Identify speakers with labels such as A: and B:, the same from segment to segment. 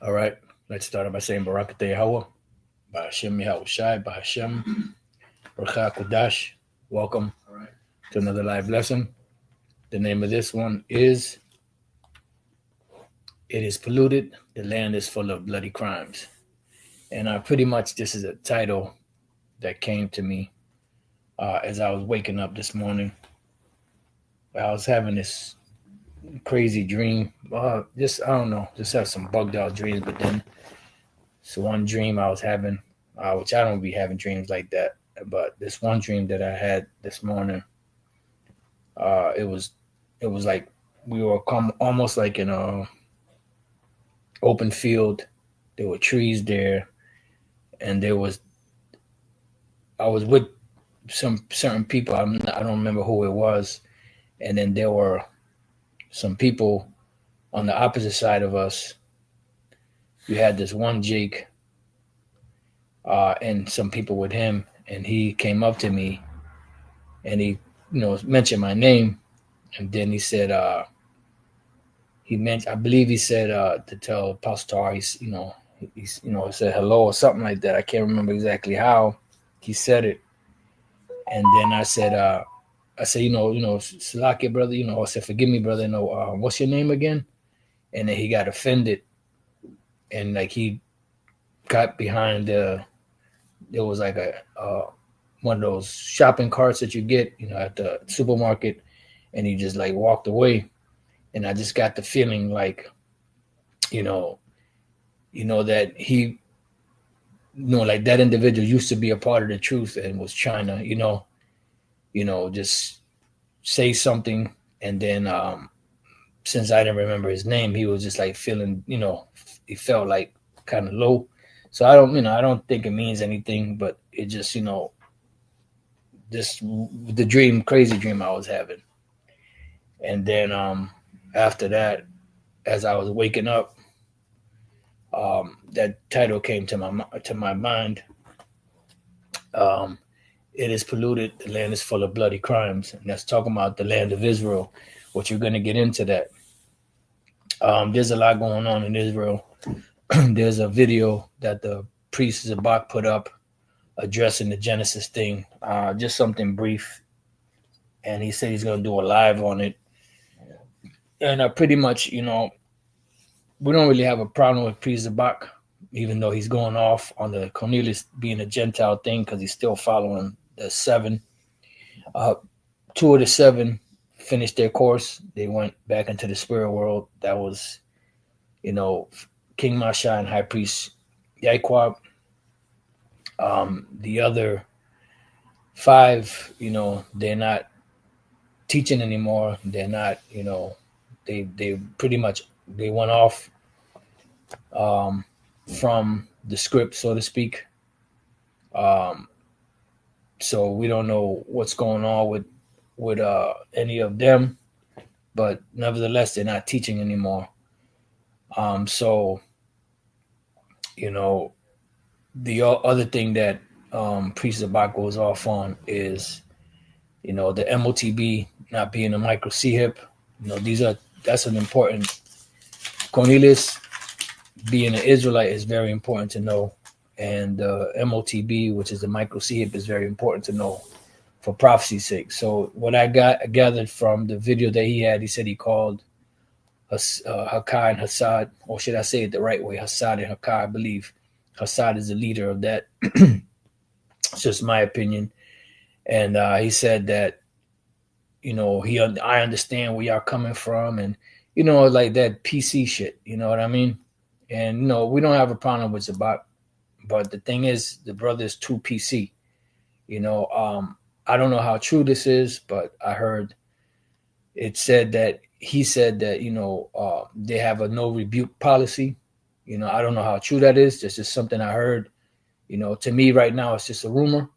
A: All right, let's start by saying Barakatah Yahweh, Ba'ashem Yahushai, Ba'ashem, Racha Kudash. Welcome to another live lesson. The name of this one is It is Polluted, the Land is Full of Bloody Crimes. And pretty much this is a title that came to me as I was waking up this morning. I was having this crazy dream. I don't know, just have some bugged out dreams. But then, so one dream I was having, which I don't be having dreams like that, but this one dream that I had this morning, it was like we were almost like in a open field. There were trees there, and I was with some certain people. I don't remember who it was, and then there were some people on the opposite side of us. You had this one Jake, and some people with him, and he came up to me, and he, mentioned my name, and then he said, I believe he said to tell Pastor, he said hello or something like that. I can't remember exactly how he said it, and then I said, Salaki, brother, I said, forgive me, brother, what's your name again? And then he got offended, and like he got behind there was like a one of those shopping carts that you get, at the supermarket, and he just like walked away. And I just got the feeling like, that he, like that individual used to be a part of the truth and was trying to, just say something. And then since I didn't remember his name, he was just like feeling, he felt like kind of low. So I don't think it means anything, but it just, just the crazy dream I was having. And then after that, as I was waking up, that title came to my mind. It is polluted. The land is full of bloody crimes, and that's talking about the land of Israel. Which you're going to get into that. There's a lot going on in Israel. There's a video that the priest Zabak put up addressing the Genesis thing, just something brief, and he said he's going to do a live on it. And pretty much, we don't really have a problem with priest Zabak, even though he's going off on the Cornelius being a Gentile thing, because he's still following the 7. 2 of the 7 finished their course. They went back into the spirit world. That was, King Masha and High Priest Yaikwab. The other 5, they're not teaching anymore. They're not, they pretty much, they went off from the script, so to speak. So we don't know what's going on with any of them, but nevertheless, they're not teaching anymore. So, the other thing that Priest Zabak goes off on is, the MOTB not being a micro C-hip. That's an important. Cornelius being an Israelite is very important to know, and MOTB, which is the micro C-hip, is very important to know for prophecy's sake. So what I gathered from the video that he had, he said he called Hakai and Hassad, or should I say it the right way, Hassad and Hakai, I believe. Hassad is the leader of that. It's just my opinion. And he said that, I understand where y'all coming from, and, like that PC shit, you know what I mean? And, we don't have a problem with Zabak, but the thing is, the brother is too PC, I don't know how true this is, but I heard he said that, they have a no rebuke policy. I don't know how true that is. This is something I heard. To me right now, it's just a rumor,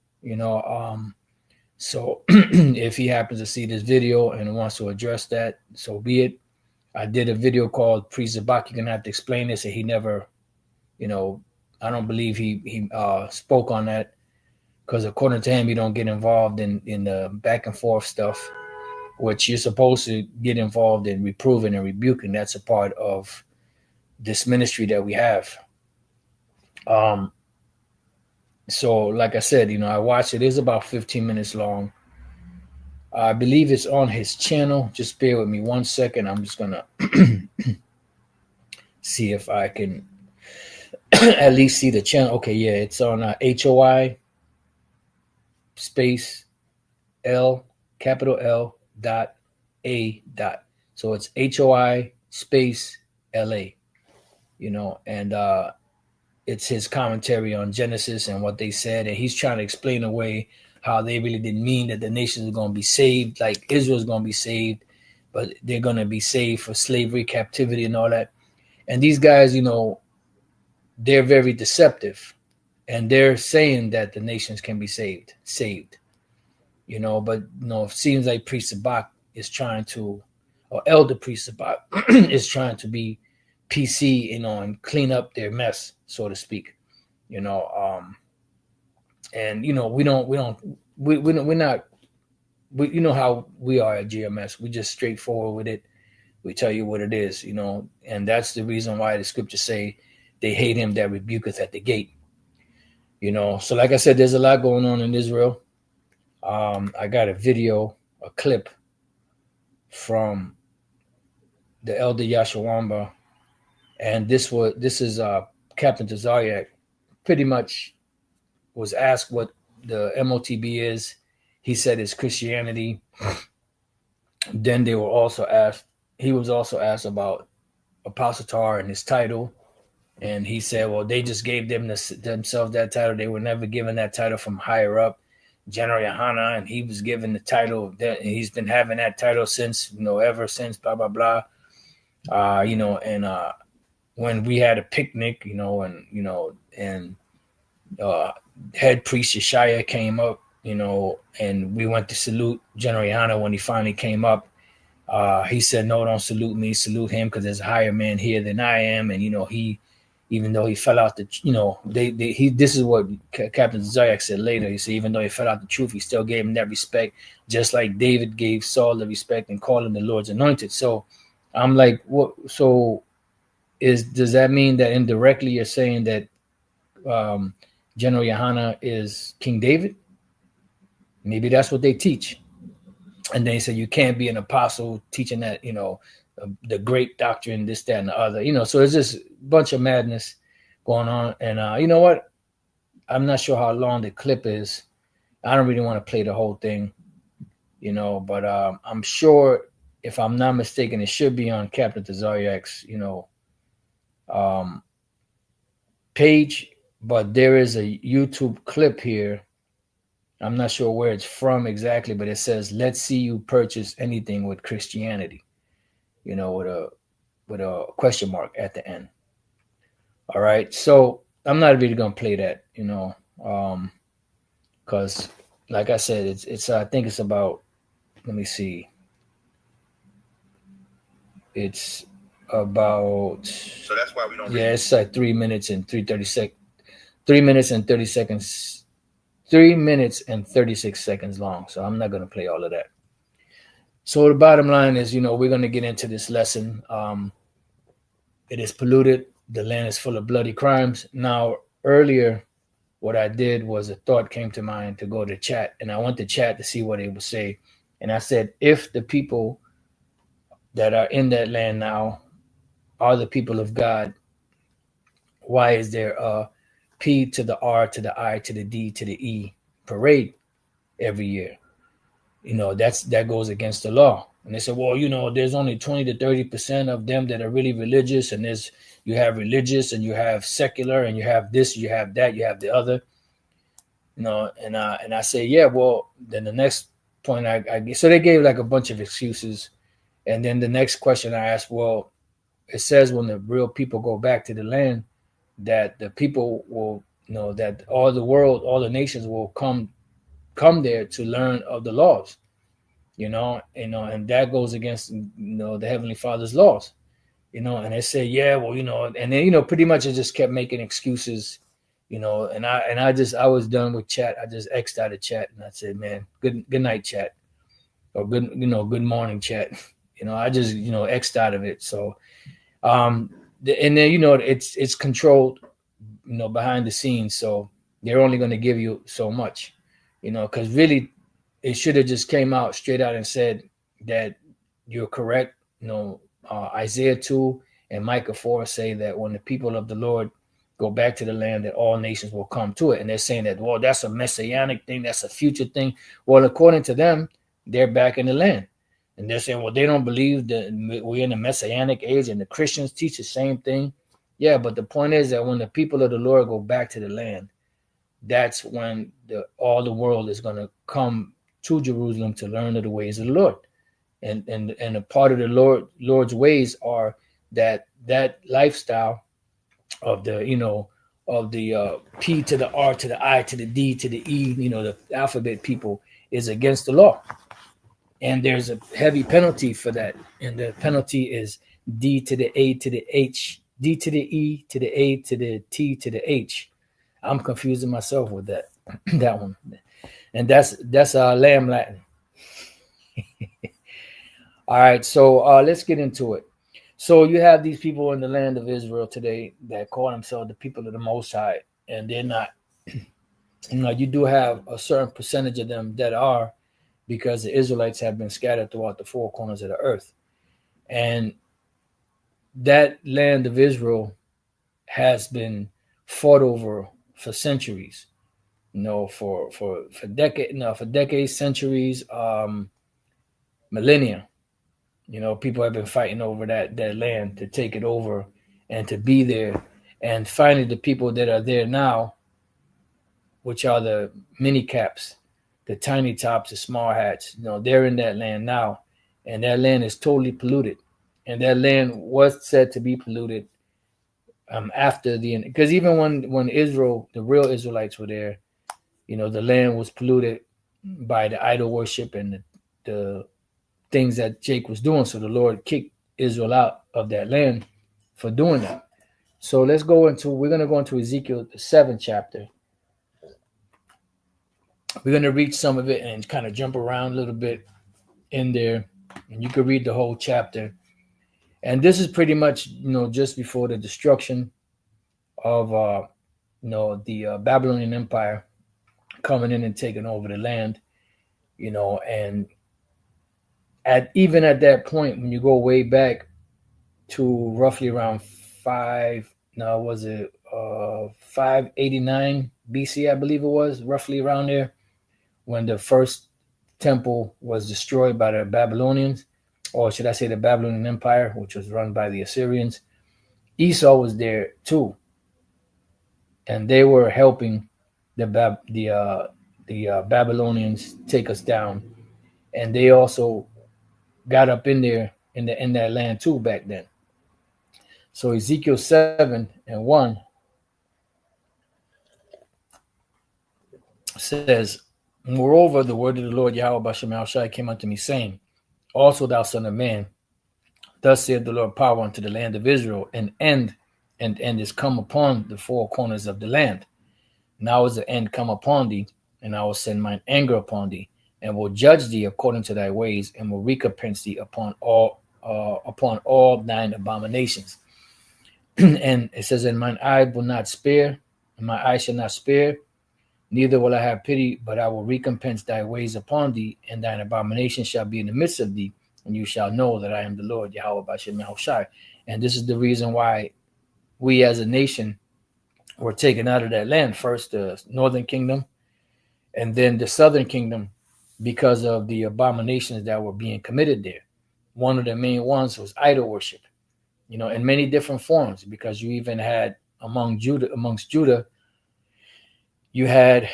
A: so if he happens to see this video and wants to address that, so be it. I did a video called Priest Zabak. You're going to have to explain this. And he never, I don't believe he spoke on that, because according to him, he don't get involved in the back and forth stuff. which you're supposed to get involved in reproving and rebuking. That's a part of this ministry that we have. So like I said, I watched it. It's about 15 minutes long. I believe it's on his channel. Just bear with me 1 second. I'm just gonna see if I can at least see the channel. Okay, yeah, it's on HOI space L capital L dot A dot. So it's HOI space LA, and it's his commentary on Genesis and what they said, and he's trying to explain away how they really didn't mean that the nations are going to be saved, like Israel's going to be saved, but they're going to be saved for slavery, captivity, and all that. And these guys, they're very deceptive, and they're saying that the nations can be saved, but it seems like Priest Sabak is trying to, or Elder Priest Sabak is trying to be PC, and clean up their mess, so to speak, and we're not, you know how we are at GMS. We just straightforward with it. We tell you what it is, and that's the reason why the scriptures say they hate him that rebuketh at the gate, So like I said, there's a lot going on in Israel. I got a clip from the Elder Yashawamba, and this is Captain Tazariak. Pretty much was asked what the MOTB is. He said it's Christianity. Then he was also asked about Apostle Tar and his title. And he said, well, they just gave themselves that title. They were never given that title from higher up, General Yohana, and he was given the title that he's been having that title since, ever since, blah, blah, blah. When we had a picnic, and head priest Yeshaya came up, and we went to salute General Yohana when he finally came up. He said, no, don't salute me, salute him, because there's a higher man here than I am. And, he, even though he fell out this is what Captain Zayak said later. He said, even though he fell out the truth, he still gave him that respect, just like David gave Saul the respect and called him the Lord's anointed. So I'm like, what? So does that mean that indirectly you're saying that General Yohana is King David? Maybe that's what they teach. And they say you can't be an apostle teaching that, the great doctrine, this, that, and the other, so it's just a bunch of madness going on. And you know what? I'm not sure how long the clip is. I don't really want to play the whole thing, but I'm sure, if I'm not mistaken, it should be on Captain Tazariak's, page, but there is a YouTube clip here. I'm not sure where it's from exactly, but it says, let's see you purchase anything with Christianity, with a question mark at the end. All right. So I'm not really going to play that, because like I said, it's I think it's about, let me see. It's about, so that's why we don't, it's like 3 minutes and 30 seconds. 3 minutes and 30 seconds. 3 minutes and 36 seconds long. So I'm not going to play all of that. So the bottom line is, we're going to get into this lesson. It is polluted. The land is full of bloody crimes. Now, earlier, what I did was a thought came to mind to go to chat, and I went to chat to see what they would say. And I said, if the people that are in that land now are the people of God, why is there a P to the R to the I to the D to the E parade every year? That goes against the law. And they said, well, there's only 20 to 30% of them that are really religious, and you have religious and you have secular and you have this, you have that, you have the other. And I say, yeah, well, then the next point so they gave like a bunch of excuses. And then the next question I asked, well, it says when the real people go back to the land, that the people will, that all the nations will come there to learn of the laws, and that goes against, the Heavenly Father's laws, and they say, yeah, well, and then, pretty much it just kept making excuses, and I was done with chat. I just X'd out of chat and I said, man, good night, chat. or good morning chat. I just, X'd out of it. So, and then, it's controlled, behind the scenes. So they're only going to give you so much, because really it should have just came out straight out and said that you're correct. Isaiah 2 and Micah 4 say that when the people of the Lord go back to the land, that all nations will come to it. And they're saying that, well, that's a messianic thing. That's a future thing. Well, according to them, they're back in the land. And they're saying, well, they don't believe that we're in a messianic age, and the Christians teach the same thing. Yeah, but the point is that when the people of the Lord go back to the land, that's when all the world is going to come to Jerusalem to learn of the ways of the Lord. And a part of the Lord's ways are that lifestyle of the P to the R to the I to the D to the E, the alphabet people, is against the law. And there's a heavy penalty for that. And the penalty is D to the A to the H, D to the E to the A to the T to the H. I'm confusing myself with that that one. And that's Lamb Latin. All right, so let's get into it. So you have these people in the land of Israel today that call themselves the people of the Most High, and they're not. You do have a certain percentage of them that are, because the Israelites have been scattered throughout the four corners of the earth. And that land of Israel has been fought over for centuries, for decades, centuries, millennia. People have been fighting over that land to take it over and to be there. And finally, the people that are there now, which are the mini caps, the tiny tops, the small hats, they're in that land now. And that land is totally polluted. And that land was said to be polluted after because even when Israel, the real Israelites, were there, the land was polluted by the idol worship and the things that Jake was doing. So the Lord kicked Israel out of that land for doing that. So we're going to go into Ezekiel, the 7th chapter. We're going to read some of it and kind of jump around a little bit in there, and you can read the whole chapter. And this is pretty much, just before the destruction of, the Babylonian Empire coming in and taking over the land, and even at that point, when you go way back to roughly around 589 BC, I believe it was, roughly around there, when the first temple was destroyed by the Babylonians, or should I say the Babylonian Empire, which was run by the Assyrians. Esau was there too, and they were helping the Babylonians take us down, and they also got up in there in that land too back then. So Ezekiel 7:1 says, moreover, the word of the Lord Yahweh Bashem Al-Shai came unto me, saying, also thou son of man, thus saith the Lord power unto the land of Israel, and end is come upon the four corners of the land. Now is the end come upon thee, and I will send mine anger upon thee, and will judge thee according to thy ways, and will recompense thee upon all thine abominations. And it says, and mine eye will not spare, and my eye shall not spare, neither will I have pity, but I will recompense thy ways upon thee, and thine abomination shall be in the midst of thee, and you shall know that I am the Lord Yahweh Bashem Yahushai. And this is the reason why we as a nation were taken out of that land. First the northern kingdom, and then the southern kingdom, because of the abominations that were being committed there. One of the main ones was idol worship, in many different forms, because you even had amongst Judah, you had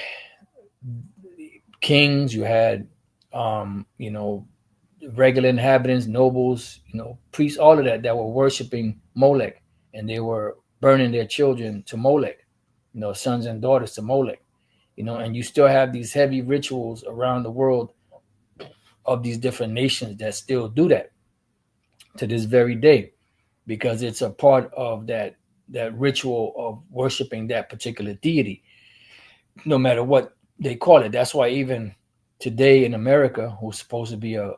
A: kings, you had, regular inhabitants, nobles, priests, all of that were worshiping Molech, and they were burning their children to Molech, sons and daughters to Molech, and you still have these heavy rituals around the world of these different nations that still do that to this very day, because it's a part of that ritual of worshiping that particular deity, no matter what they call it. That's why even today in America, who's supposed to be a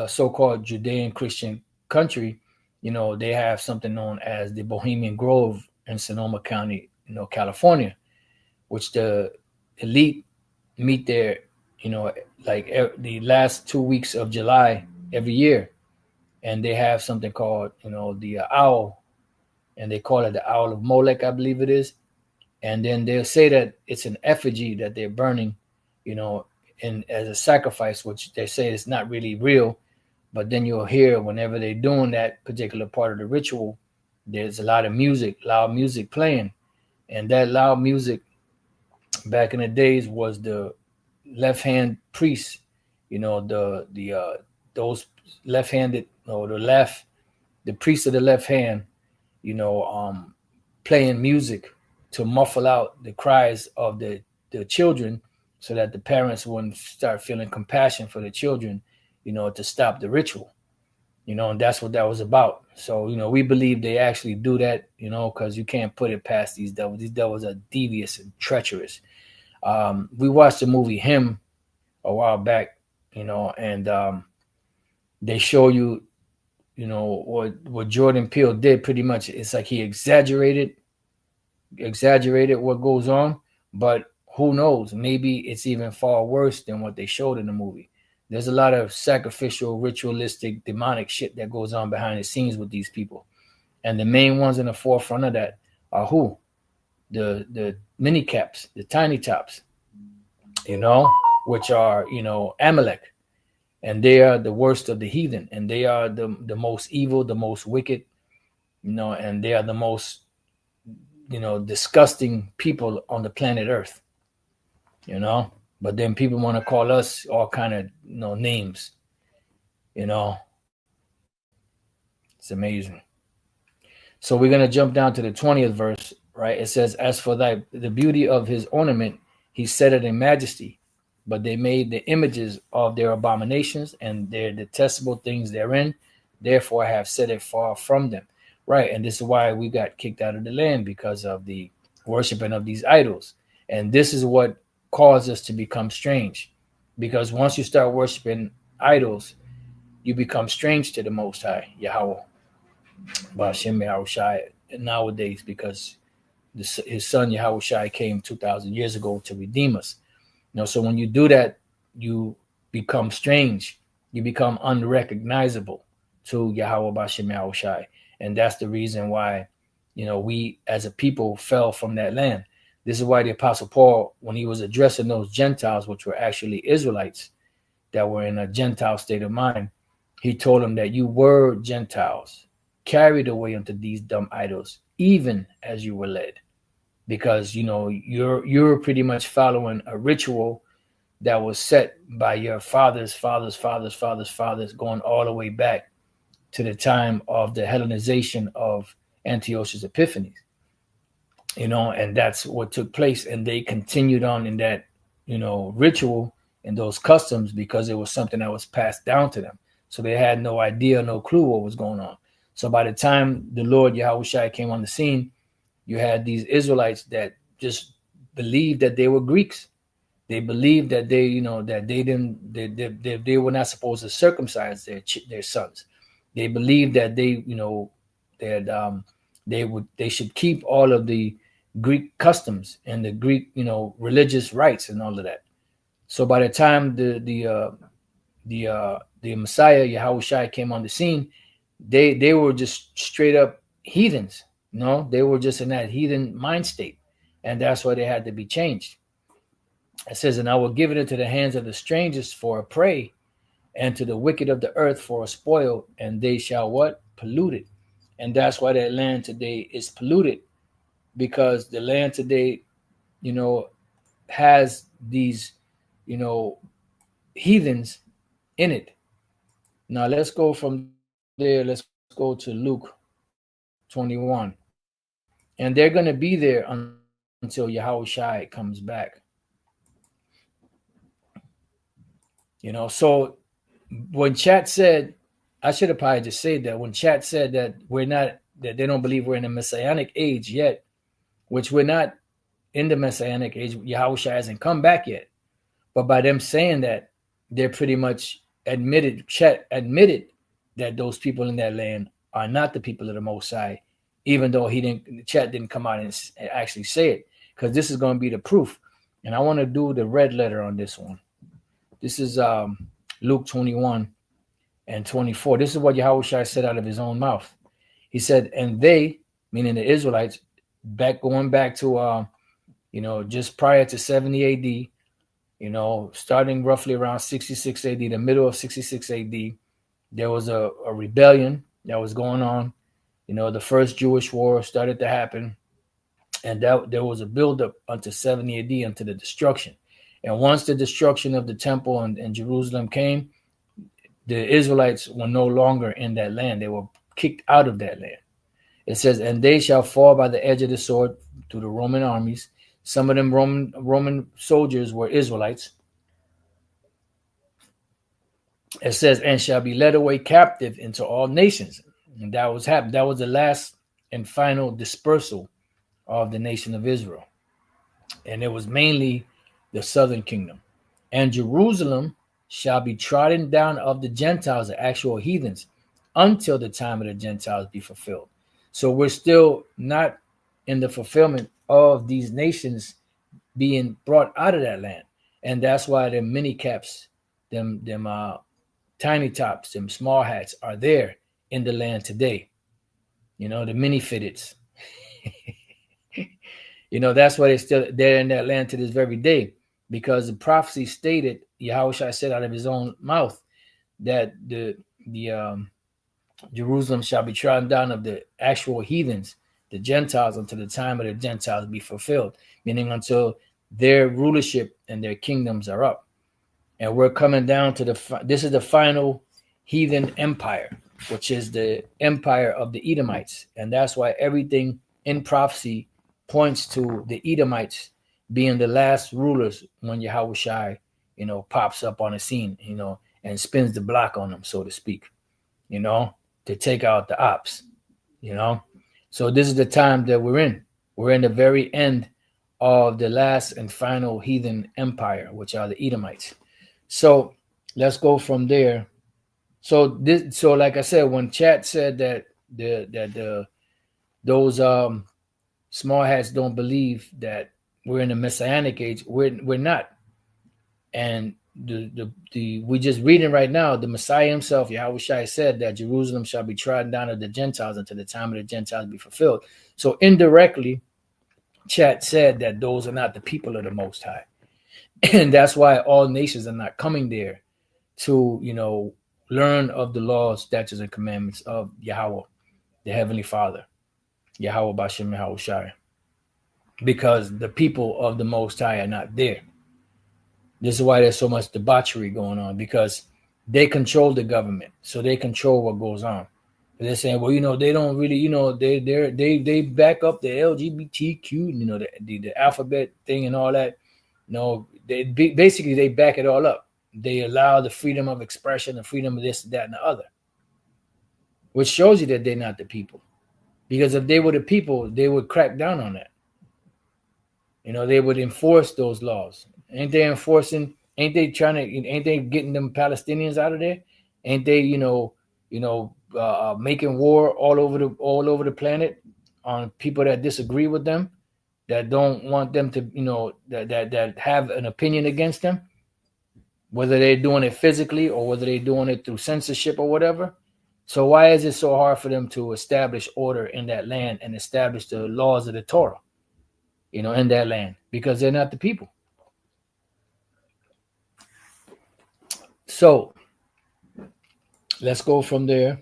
A: so-called Judean Christian country, they have something known as the Bohemian Grove in Sonoma County, California, which the elite meet there, like the last 2 weeks of July every year. And they have something called, the owl, and they call it the Owl of Molech, I believe it is. And then they'll say that it's an effigy that they're burning, and as a sacrifice, which they say is not really real. But then you'll hear whenever they're doing that particular part of the ritual, there's a lot of music, loud music playing. And that loud music back in the days was the left-hand priests, those left-handed, the priest of the left hand, playing music to muffle out the cries of the children, so that the parents wouldn't start feeling compassion for the children, to stop the ritual, and that's what that was about. So, we believe they actually do that, because you can't put it past these devils. These devils are devious and treacherous. We watched the movie Him a while back, and they show you, what Jordan Peele did. Pretty much, it's like he exaggerated what goes on, but who knows? Maybe it's even far worse than what they showed in the movie. There's a lot of sacrificial, ritualistic, demonic shit that goes on behind the scenes with these people. And the main ones in the forefront of that are who? The mini caps, the tiny tops, which are, Amalek. And they are the worst of the heathen. And they are the most evil, the most wicked, and they are the most, disgusting people on the planet Earth. But then people want to call us all kind of names. It's amazing. So we're gonna jump down to the 20th verse, right? It says, "As for the beauty of his ornament, he set it in majesty, but they made the images of their abominations and their detestable things therein. Therefore, I have set it far from them." Right, and this is why we got kicked out of the land, because of the worshiping of these idols. And this is what caused us to become strange, because once you start worshiping idols, you become strange to the Most High, Yahweh, Ba'ashem Yahushai, nowadays, because his son Yahushai came 2,000 years ago to redeem us. So when you do that, you become strange. You become unrecognizable to Yahweh Ba'ashem Yahushai. And that's the reason why, we as a people fell from that land. This is why the Apostle Paul, when he was addressing those Gentiles, which were actually Israelites that were in a Gentile state of mind, he told them that you were Gentiles, carried away unto these dumb idols, even as you were led. Because, you're pretty much following a ritual that was set by your fathers, going all the way back to the time of the Hellenization of Antiochus Epiphanes. And that's what took place. And they continued on in that, ritual and those customs, because it was something that was passed down to them. So they had no idea, no clue what was going on. So by the time the Lord Yahushua came on the scene, you had these Israelites that just believed that they were Greeks. They believed that they were not supposed to circumcise their sons. They believed that they should keep all of the Greek customs and the Greek, religious rites and all of that. So by the time the Messiah Yahushua came on the scene, they were just straight up heathens. They were just in that heathen mind state, and that's why they had to be changed. It says, "And I will give it into the hands of the strangers for a prey, and to the wicked of the earth for a spoil, and they shall" what? Pollute it. And that's why that land today is polluted, because the land today, has these, heathens in it. Now let's go from there. Let's go to Luke 21. And they're going to be there until Yahushua comes back. So when chat said, I should have probably just said that, when chat said that that they don't believe we're in the Messianic age yet, which we're not in the Messianic age. Yahushua hasn't come back yet. But by them saying that, they're pretty much Chet admitted that those people in that land are not the people of the Most High, even though Chet didn't come out and actually say it, because this is going to be the proof. And I want to do the red letter on this one. This is Luke 21 and 24. This is what Yahushua said out of his own mouth. He said, and they, meaning the Israelites, going back to just prior to 70 AD, starting roughly around 66 AD, the middle of 66 AD, there was a rebellion that was going on. The first Jewish war started to happen, and that there was a buildup unto 70 AD, unto the destruction. And once the destruction of the temple and Jerusalem came, the Israelites were no longer in that land. They were kicked out of that land. It says, and they shall fall by the edge of the sword to the Roman armies. Some of them Roman soldiers were Israelites. It says, and shall be led away captive into all nations. And that was happened. That was the last and final dispersal of the nation of Israel. And it was mainly the southern kingdom. And Jerusalem shall be trodden down of the Gentiles, the actual heathens, until the time of the Gentiles be fulfilled. So we're still not in the fulfillment of these nations being brought out of that land. And that's why the mini caps, them tiny tops, them small hats are there in the land today. The mini fitteds. That's why they're in that land to this very day, because the prophecy stated, Yahushua said out of his own mouth, that the Jerusalem shall be trodden down of the actual heathens, the Gentiles, until the time of the Gentiles be fulfilled, meaning until their rulership and their kingdoms are up. And we're coming down to this is the final heathen empire, which is the empire of the Edomites. And that's why everything in prophecy points to the Edomites being the last rulers when Yahushua, pops up on the scene, and spins the block on them, so to speak, to take out the ops, So this is the time that we're in. We're in the very end of the last and final heathen empire, which are the Edomites. So let's go from there. So like I said, when Chat said that those small hats don't believe that we're in the Messianic age, we're not. And we just reading right now, the Messiah himself, Yahushua, said that Jerusalem shall be trodden down of the Gentiles until the time of the Gentiles be fulfilled. So indirectly, Chat said that those are not the people of the Most High. And that's why all nations are not coming there to, learn of the laws, statutes, and commandments of Yahweh, the Heavenly Father, Yahweh Bashem Yahushua, because the people of the Most High are not there. This is why there's so much debauchery going on, because they control the government, so they control what goes on. But they're saying, well, they don't really, they back up the LGBTQ, the alphabet thing and all that. They back it all up. They allow the freedom of expression, the freedom of this, that, and the other, which shows you that they're not the people. Because if they were the people, they would crack down on that. They would enforce those laws. Ain't they enforcing? Ain't they getting them Palestinians out of there? Ain't they, making war all over the planet on people that disagree with them, that don't want them to, that have an opinion against them, whether they're doing it physically or whether they're doing it through censorship or whatever. So why is it so hard for them to establish order in that land and establish the laws of the Torah, in that land? Because they're not the people. So let's go from there.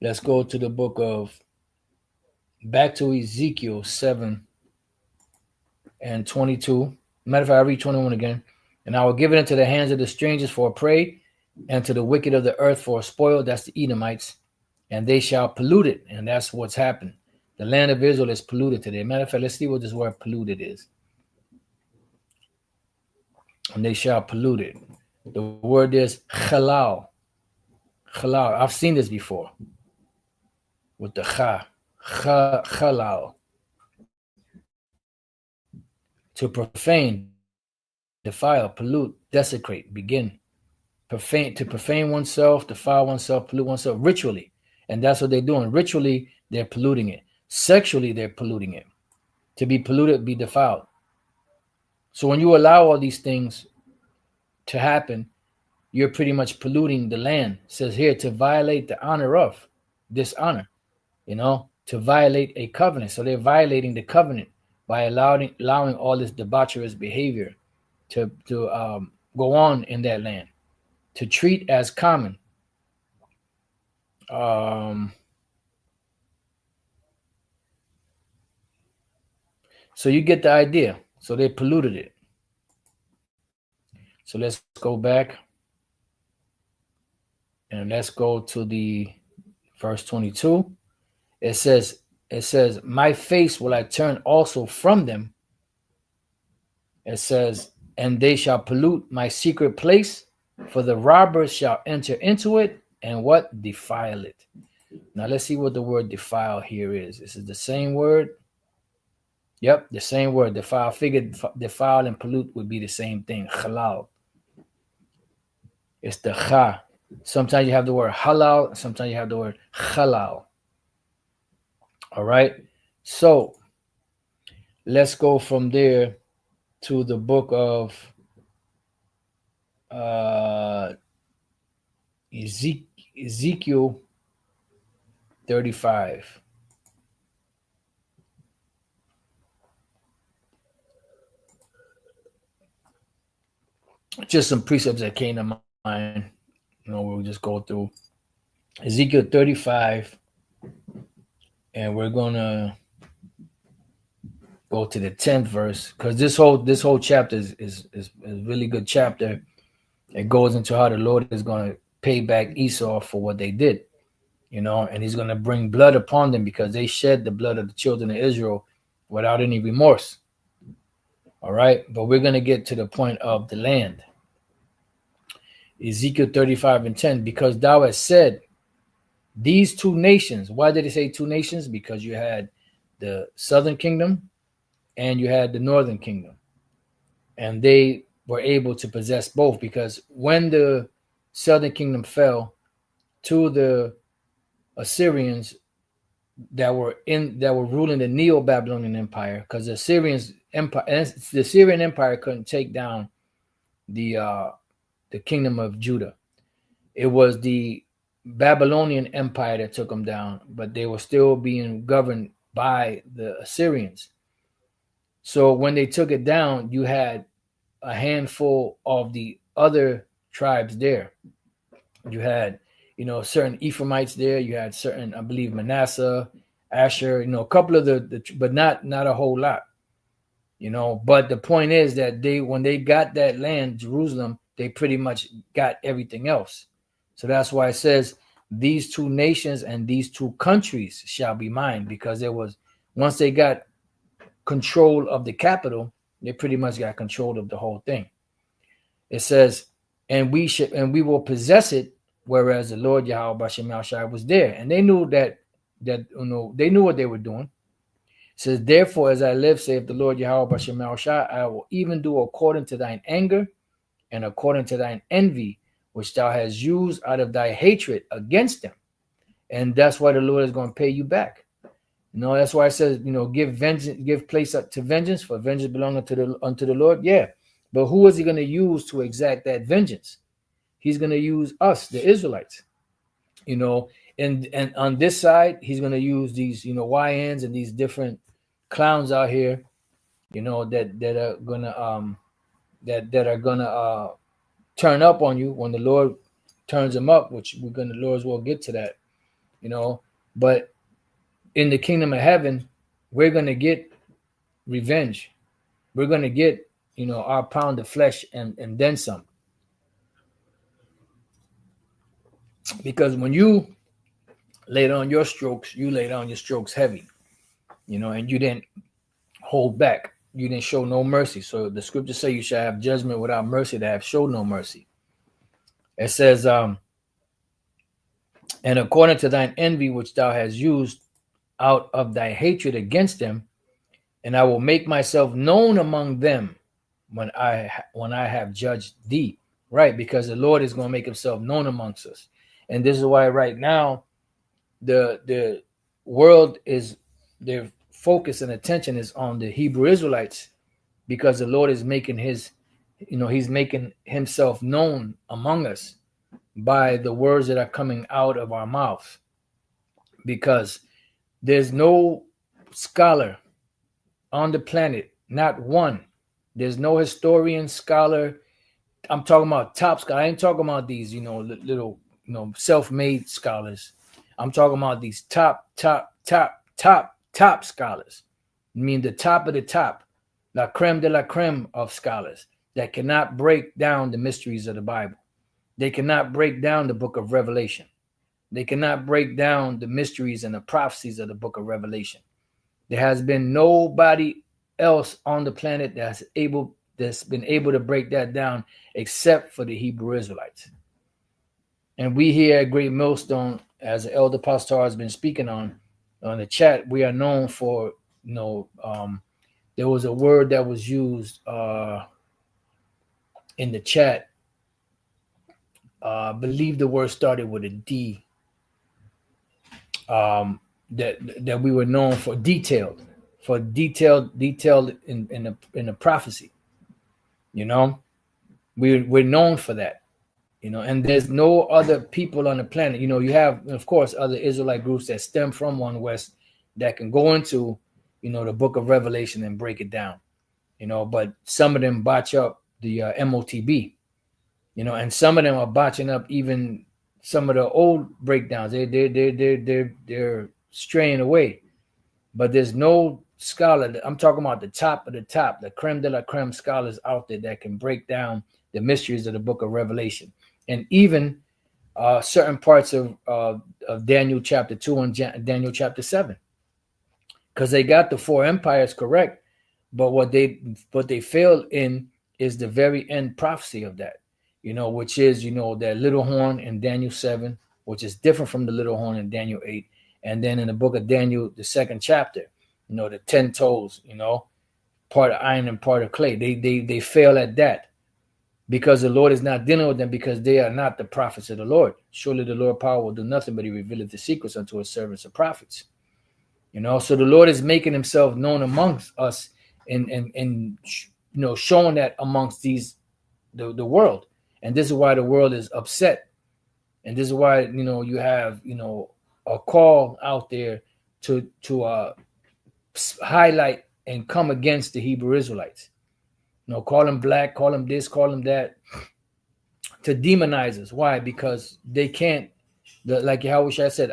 A: Let's go to the book of, back to Ezekiel 7 and 22. Matter of fact, I read 21 again. And I will give it into the hands of the strangers for a prey, and to the wicked of the earth for a spoil. That's the Edomites. And they shall pollute it. And that's what's happened. The land of Israel is polluted today. Matter of fact, let's see what this word polluted is. And they shall pollute it. The word is halal. Halal. I've seen this before. With the cha. Halal. To profane. defile, pollute, desecrate, begin, profane oneself, defile oneself, pollute oneself ritually. And that's what they're doing. Ritually, they're polluting it. Sexually, they're polluting it. To be polluted, be defiled. So when you allow all these things to happen, you're pretty much polluting the land. It says here to violate the honor of, dishonor, to violate a covenant. So they're violating the covenant by allowing all this debaucherous behavior to go on in that land, to treat as common. So you get the idea. So they polluted it. So let's go back and let's go to the verse 22. It says, my face will I turn also from them. It says, and they shall pollute my secret place, for the robbers shall enter into it and what? Defile it. Now let's see what the word defile here is. This is the same word. Yep, the same word, defile. Figured defile and pollute would be the same thing. Halal. It's the cha. Sometimes you have the word halal. Sometimes you have the word halal. All right. So let's go from there to the book of Ezekiel 35. Just some precepts that came to mind. We'll just go through Ezekiel 35, and we're gonna go to the 10th verse, because this whole chapter is a really good chapter. It goes into how the Lord is going to pay back Esau for what they did, and he's going to bring blood upon them because they shed the blood of the children of Israel without any remorse. All right, but we're going to get to the point of the land. Ezekiel 35:10, because thou hast said, these two nations. Why did it say two nations? Because you had the southern kingdom and you had the northern kingdom, and they were able to possess both, because when the southern kingdom fell to the Assyrians that were ruling the Neo-Babylonian Empire, because the Syrian Empire couldn't take down the kingdom of Judah. It was the Babylonian Empire that took them down, but they were still being governed by the Assyrians. So when they took it down, you had a handful of the other tribes there. You had, certain Ephraimites there. You had certain, I believe, Manasseh, Asher, a couple of but not a whole lot, But the point is that when they got that land, Jerusalem, they pretty much got everything else. So that's why it says these two nations and these two countries shall be mine, because once they got control of the capital, they pretty much got control of the whole thing. It says, and we will possess it, whereas the Lord Yahweh Bashem Al-Shai was there. And they knew that they knew what they were doing. It says, therefore, as I live, saith the Lord Yahweh Bashem Al-Shai, I will even do according to thine anger and according to thine envy, which thou hast used out of thy hatred against them. And that's why the Lord is going to pay you back. That's why it says, give place to vengeance, for vengeance belongeth unto the Lord. Yeah. But who is he going to use to exact that vengeance? He's going to use us, the Israelites, and on this side, he's going to use these, YNs and these different clowns out here, that are gonna turn up on you when the Lord turns them up, which the Lord's will get to that, but in the kingdom of heaven, we're going to get revenge. We're going to get, our pound of flesh and then some. Because when you laid on your strokes, you laid on your strokes heavy, and you didn't hold back. You didn't show no mercy. So the scriptures say you shall have judgment without mercy, that have showed no mercy. It says, and according to thine envy, which thou hast used out of thy hatred against them, and I will make myself known among them. when I have judged thee. Right, because the Lord is going to make himself known amongst us. And this is why right now the world is, their focus and attention is on the Hebrew Israelites, because the Lord is making his, he's making himself known among us by the words that are coming out of our mouths. Because there's no scholar on the planet, not one. There's no historian, scholar. I'm talking about top scholar. I ain't talking about these, little, self-made scholars. I'm talking about these top scholars. I mean, the top of the top, la creme de la creme of scholars that cannot break down the mysteries of the Bible. They cannot break down the book of Revelation. They cannot break down the mysteries and the prophecies of the book of Revelation. There has been nobody else on the planet that's been able to break that down except for the Hebrew Israelites. And we here at Great Millstone, as Elder Pastor has been speaking on the chat, we are known for, there was a word that was used in the chat. I believe the word started with a D. That we were known for detailed in the prophecy. We're known for that. And there's no other people on the planet. You have, of course, other Israelite groups that stem from One West that can go into, the book of Revelation and break it down. But some of them botch up the MOTB. And some of them are botching up even some of the old breakdowns. They're straying away. But there's no scholar. I'm talking about the top of the top, the creme de la creme scholars out there that can break down the mysteries of the book of Revelation, and even certain parts of Daniel chapter 2 and Daniel chapter 7, because they got the four empires correct, but what they failed in is the very end prophecy of that, which is that little horn in Daniel 7, which is different from the little horn in Daniel 8, and then in the book of Daniel, the second chapter, the 10 toes, part of iron and part of clay. They fail at that, because the Lord is not dealing with them, because they are not the prophets of the Lord. Surely the Lord power will do nothing, but he revealeth the secrets unto his servants and prophets. So the Lord is making himself known amongst us and showing that amongst the world. And this is why the world is upset. And this is why, you have, a call out there to highlight and come against the Hebrew Israelites. Call them black, call them this, call them that, to demonize us. Why? Because they can't, like Yahushua said,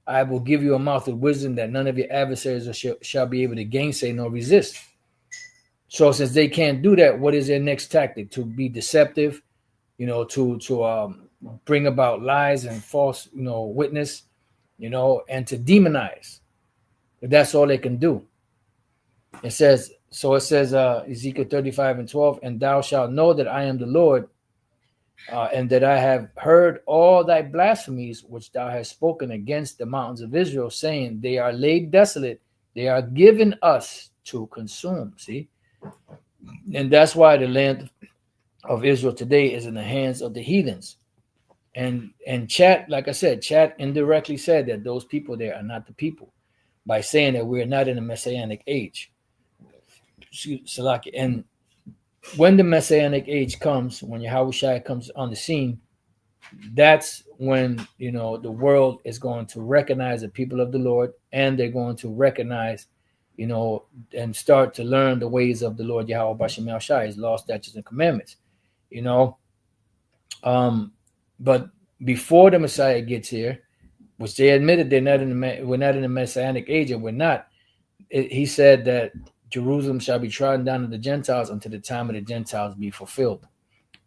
A: I will give you a mouth of wisdom that none of your adversaries shall be able to gainsay nor resist. So since they can't do that, what is their next tactic? To be deceptive, to bring about lies and false, witness, and to demonize. But that's all they can do. It says, Ezekiel 35:12, and thou shalt know that I am the Lord, and that I have heard all thy blasphemies which thou hast spoken against the mountains of Israel, saying, they are laid desolate, they are given us to consume. See? And that's why the land of Israel today is in the hands of the heathens. And chat, like I said, chat indirectly said that those people there are not the people, by saying that we're not in the Messianic age. And when the Messianic age comes, when Yahushua comes on the scene, that's when, the world is going to recognize the people of the Lord, and they're going to recognize, and start to learn the ways of the Lord Yahweh Bashem Yahushua, his law, statutes, and commandments, But before the Messiah gets here, which they admitted we're not in the Messianic age, and we're not, he said that Jerusalem shall be trodden down to the Gentiles until the time of the Gentiles be fulfilled.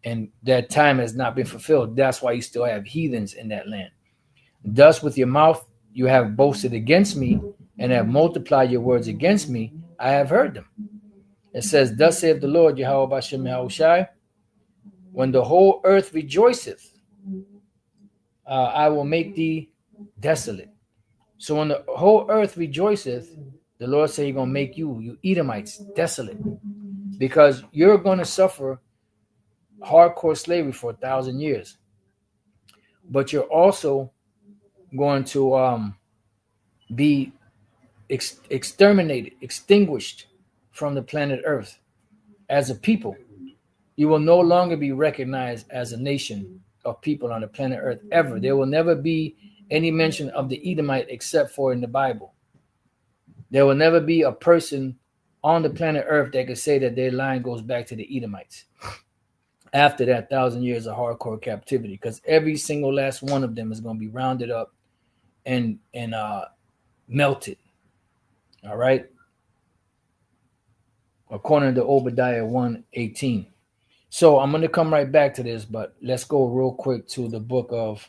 A: And that time has not been fulfilled. That's why you still have heathens in that land. Thus with your mouth you have boasted against me, and have multiplied your words against me. I have heard them. It says, thus saith the Lord, Yahweh Bashem Yahushai, when the whole earth rejoiceth, I will make thee desolate. So when the whole earth rejoiceth, the Lord said he's going to make you Edomites, desolate. because you're going to suffer hardcore slavery for 1,000 years, but you're also going to be exterminated, extinguished from the planet Earth as a people. You will no longer be recognized as a nation of people on the planet Earth ever. There will never be any mention of the Edomite except for in the Bible. There will never be a person on the planet Earth that could say that their line goes back to the Edomites after that 1,000 years of hardcore captivity, because every single last one of them is going to be rounded up and melted. All right, according to Obadiah 1:18. So I'm going to come right back to this, but let's go real quick to the book of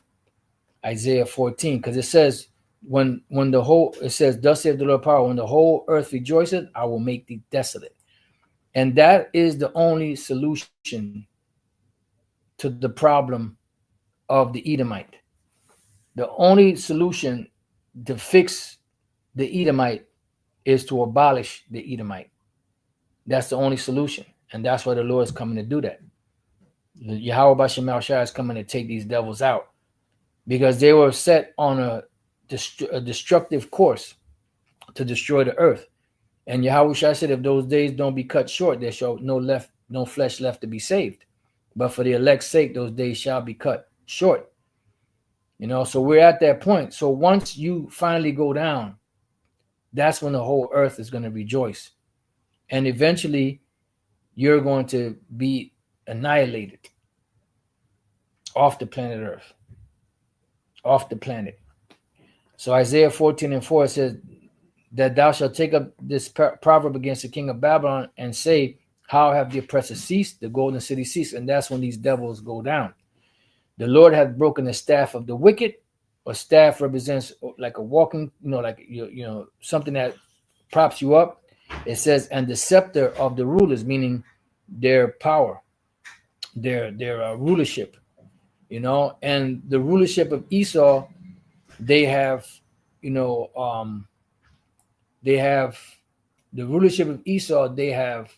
A: Isaiah 14, because it says, when the whole, it says, thus saith the Lord power, when the whole earth rejoiceth, I will make thee desolate. And that is the only solution to the problem of the Edomite. The only solution to fix the Edomite is to abolish the Edomite. That's the only solution. And that's why the Lord is coming to do that. Yahweh Bashem Shai is coming to take these devils out, because they were set on a destructive course to destroy the earth. And Yahweh Shai said, if those days don't be cut short, there shall no flesh left to be saved. But for the elect's sake, those days shall be cut short. So we're at that point. So once you finally go down, that's when the whole earth is going to rejoice. And eventually, you're going to be annihilated off the planet Earth. Off the planet. So Isaiah 14:4 says that thou shalt take up this proverb against the king of Babylon and say, how have the oppressor ceased? The golden city ceased. And that's when these devils go down. The Lord hath broken the staff of the wicked. A staff represents like a walking, like something that props you up. It says, and the scepter of the rulers, meaning their power, their rulership, and the rulership of Esau, they have the rulership of Esau, they have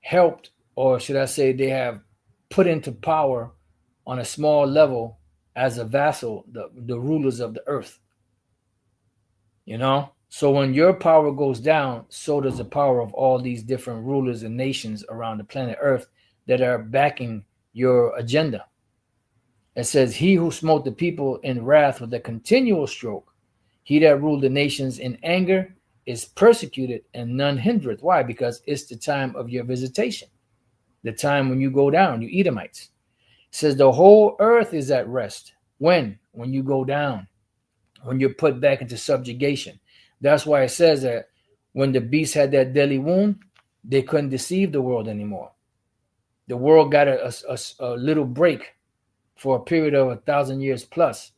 A: helped, or should I say, they have put into power on a small level as a vassal, the rulers of the earth. So when your power goes down, so does the power of all these different rulers and nations around the planet Earth that are backing your agenda. It says, he who smote the people in wrath with a continual stroke, he that ruled the nations in anger, is persecuted and none hindereth. Why? Because it's the time of your visitation, the time when you go down, you Edomites. It says the whole earth is at rest. When you go down, when you're put back into subjugation. That's why it says that when the beast had that deadly wound, they couldn't deceive the world anymore. The world got a little break for a period of 1,000 years plus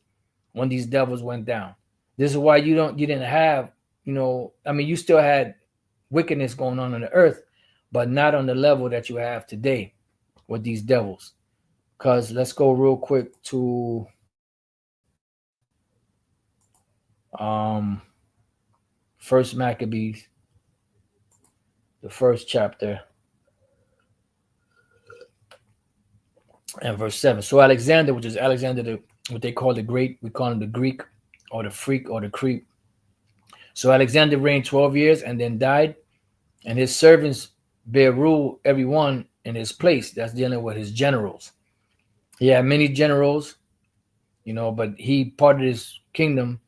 A: when these devils went down. This is why you didn't have, you still had wickedness going on the earth, but not on the level that you have today with these devils. Because let's go real quick to First Maccabees, the first chapter, and verse 7. So Alexander, which is Alexander, what they call the Great, we call him the Greek or the Freak or the Creep. So Alexander reigned 12 years and then died, and his servants bear rule, every one in his place. That's dealing with his generals. He had many generals, but he parted his kingdom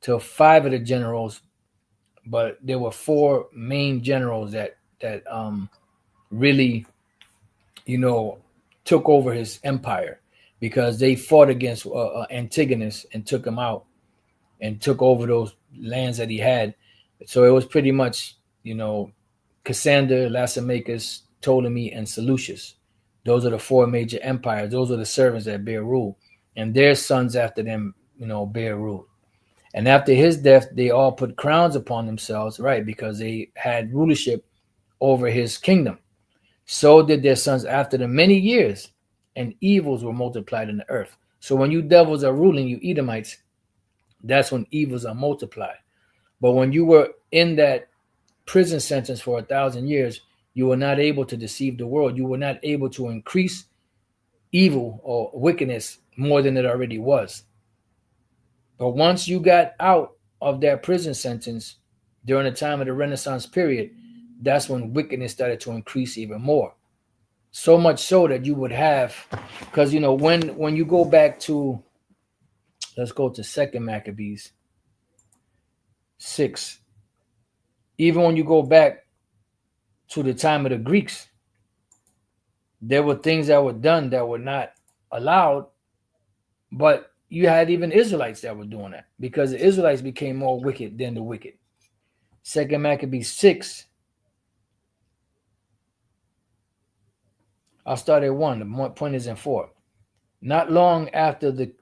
A: to 5 of the generals, but there were 4 main generals that really, took over his empire, because they fought against Antigonus and took him out and took over those lands that he had. So it was pretty much, Cassander, Laomachus, Ptolemy, and Seleucus. Those are the 4 major empires. Those are the servants that bear rule, and their sons after them, bear rule. And after his death, they all put crowns upon themselves, right? Because they had rulership over his kingdom. So did their sons after them many years, and evils were multiplied in the earth. So when you devils are ruling, you Edomites, that's when evils are multiplied. But when you were in that prison sentence for 1,000 years, you were not able to deceive the world. You were not able to increase evil or wickedness more than it already was. But once you got out of that prison sentence during the time of the Renaissance period, that's when wickedness started to increase even more. So much so that you would have, because when you go back to, let's go to Second Maccabees 6. Even when you go back to the time of the Greeks, there were things that were done that were not allowed, but you had even Israelites that were doing that because the Israelites became more wicked than the wicked. Second Maccabees 6. I'll start at 1. The point is in 4. Not long after the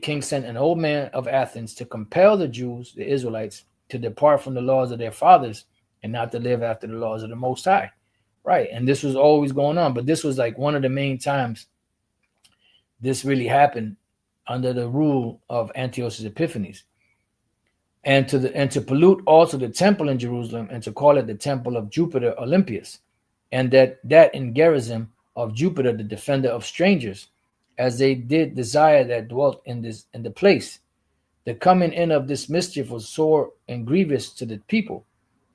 A: king sent an old man of Athens to compel the Jews, the Israelites, to depart from the laws of their fathers and not to live after the laws of the Most High. Right. And this was always going on. But this was like one of the main times this really happened under the rule of Antiochus Epiphanes. And to pollute also the temple in Jerusalem and to call it the temple of Jupiter Olympius, and that in Gerizim of Jupiter, the defender of strangers, as they did desire that dwelt in the place. The coming in of this mischief was sore and grievous to the people,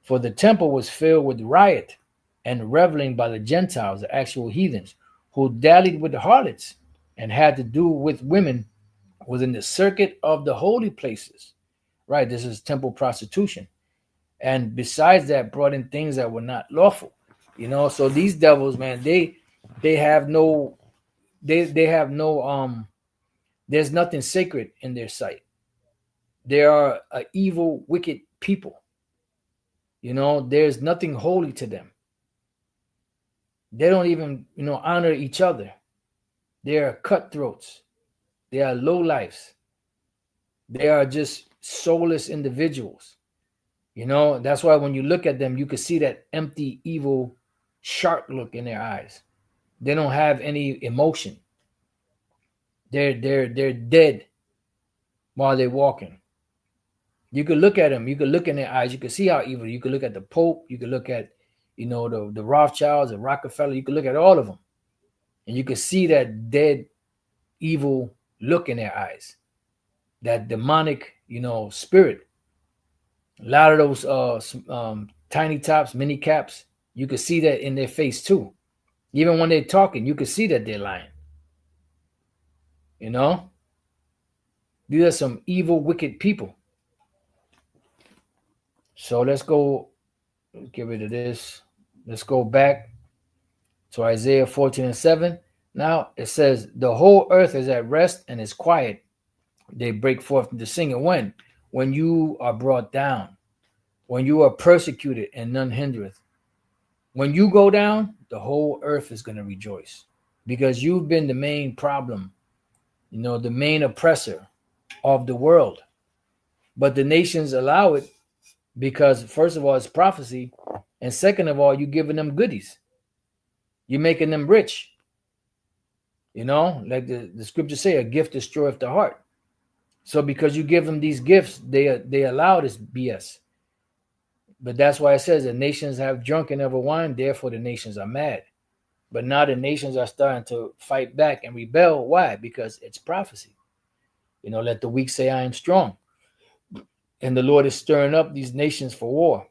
A: for the temple was filled with riot and reveling by the Gentiles, the actual heathens, who dallied with the harlots and had to do with women within the circuit of the holy places. Right, this is temple prostitution. And besides that, brought in things that were not lawful. So these devils, man, they have no there's nothing sacred in their sight. They are an evil, wicked people. There's nothing holy to them. They don't even, honor each other. They are cutthroats. They are lowlifes. They are just soulless individuals. That's why when you look at them, you can see that empty, evil, shark look in their eyes. They don't have any emotion. They're dead while they're walking. You could look at them. You could look in their eyes. You could see how evil. You could look at the Pope. You could look at, the Rothschilds, the Rockefeller. You could look at all of them, and you could see that dead, evil look in their eyes. That demonic, spirit. A lot of those tiny tops, mini caps, you could see that in their face too. Even when they're talking, you could see that they're lying. These are some evil, wicked people. So let's go, get rid of this. Let's go back to Isaiah 14:7. Now it says, the whole earth is at rest and is quiet. They break forth into singing. When you are brought down, when you are persecuted and none hindereth. When you go down, the whole earth is going to rejoice because you've been the main problem, the main oppressor of the world. But the nations allow it because, first of all, it's prophecy. And second of all, you're giving them goodies. You're making them rich. Like the scriptures say, a gift destroyeth the heart. So because you give them these gifts, they allow this BS. But that's why it says the nations have drunken of a wine, therefore the nations are mad. But now the nations are starting to fight back and rebel. Why? Because it's prophecy. Let the weak say I am strong. And the Lord is stirring up these nations for war.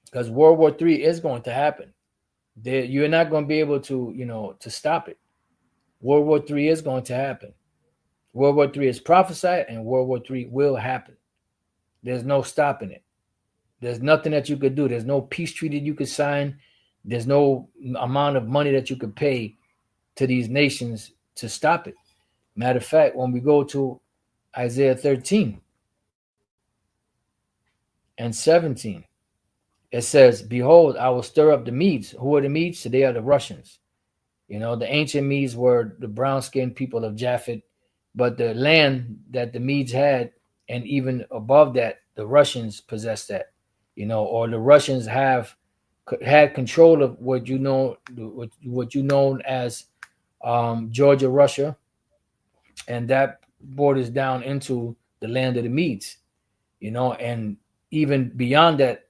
A: Because World War III is going to happen. You're not going to be able to, to stop it. World War III is going to happen. World War III is prophesied and World War III will happen. There's no stopping it. There's nothing that you could do. There's no peace treaty you could sign. There's no amount of money that you could pay to these nations to stop it. Matter of fact, when we go to Isaiah 13 and 17, it says, behold, I will stir up the Medes. Who are the Medes? Today are the Russians. The ancient Medes were the brown-skinned people of Japhet, but the land that the Medes had, and even above that, the Russians possessed that. Or the Russians had control of what you know as Georgia, Russia, and that borders down into the land of the Medes, and even beyond that,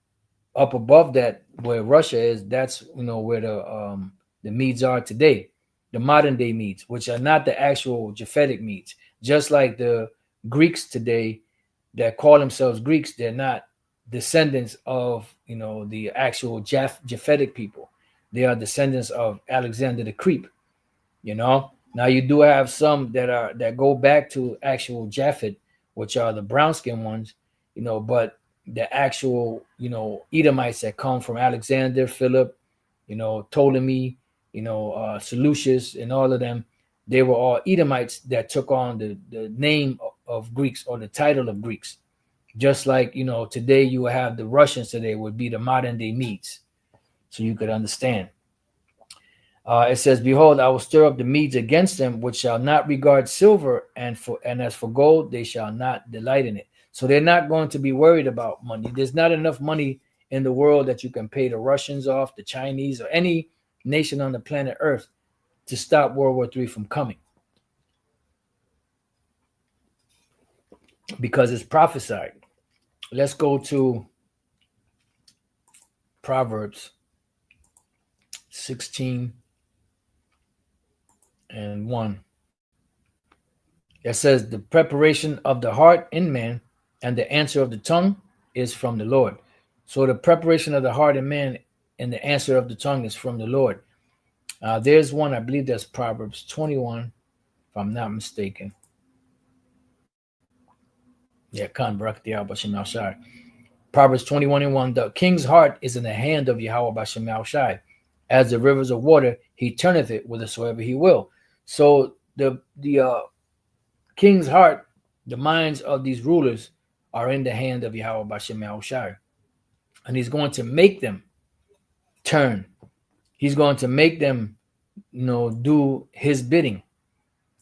A: up above that, where Russia is, that's where the Medes are today, the modern day Medes, which are not the actual Japhetic Medes. Just like the Greeks today that call themselves Greeks, they're not descendants of the actual Japhetic people. They are descendants of Alexander the Creep. Now you do have some that go back to actual Japhet, which are the brown skin ones, but the actual Edomites that come from Alexander, Philip, Ptolemy, Seleucus, and all of them, they were all Edomites that took on the name of Greeks, or the title of Greeks. Just like today you have the Russians today would be the modern day Medes, so you could understand. It says, "Behold, I will stir up the Medes against them, which shall not regard silver, and as for gold, they shall not delight in it." So they're not going to be worried about money. There's not enough money in the world that you can pay the Russians off, the Chinese, or any nation on the planet Earth to stop World War III from coming, because it's prophesied. Let's go to Proverbs 16:1. It says, "The preparation of the heart in man, and the answer of the tongue is from the Lord." So the preparation of the heart in man and the answer of the tongue is from the Lord. There's one, I believe that's Proverbs 21, if I'm not mistaken. Yeah, Proverbs 21:1. "The king's heart is in the hand of Yahweh Bashem Shai. As the rivers of water, he turneth it whithersoever he will." So the king's heart, the minds of these rulers, are in the hand of Yahweh Bashem Shai. And he's going to make them turn. He's going to make them, do his bidding,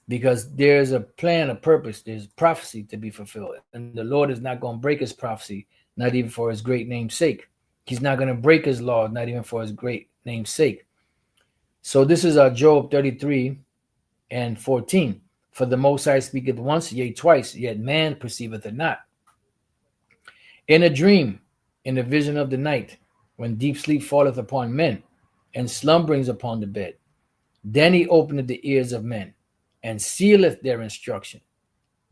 A: because there's a plan, a purpose, there's prophecy to be fulfilled. And the Lord is not going to break his prophecy, not even for his great name's sake. He's not going to break his law, not even for his great name's sake. So this is Job 33:14. "For the Most High speaketh once, yea, twice, yet man perceiveth it not. In a dream, in the vision of the night, when deep sleep falleth upon men, and slumberings upon the bed, then he openeth the ears of men, and sealeth their instruction,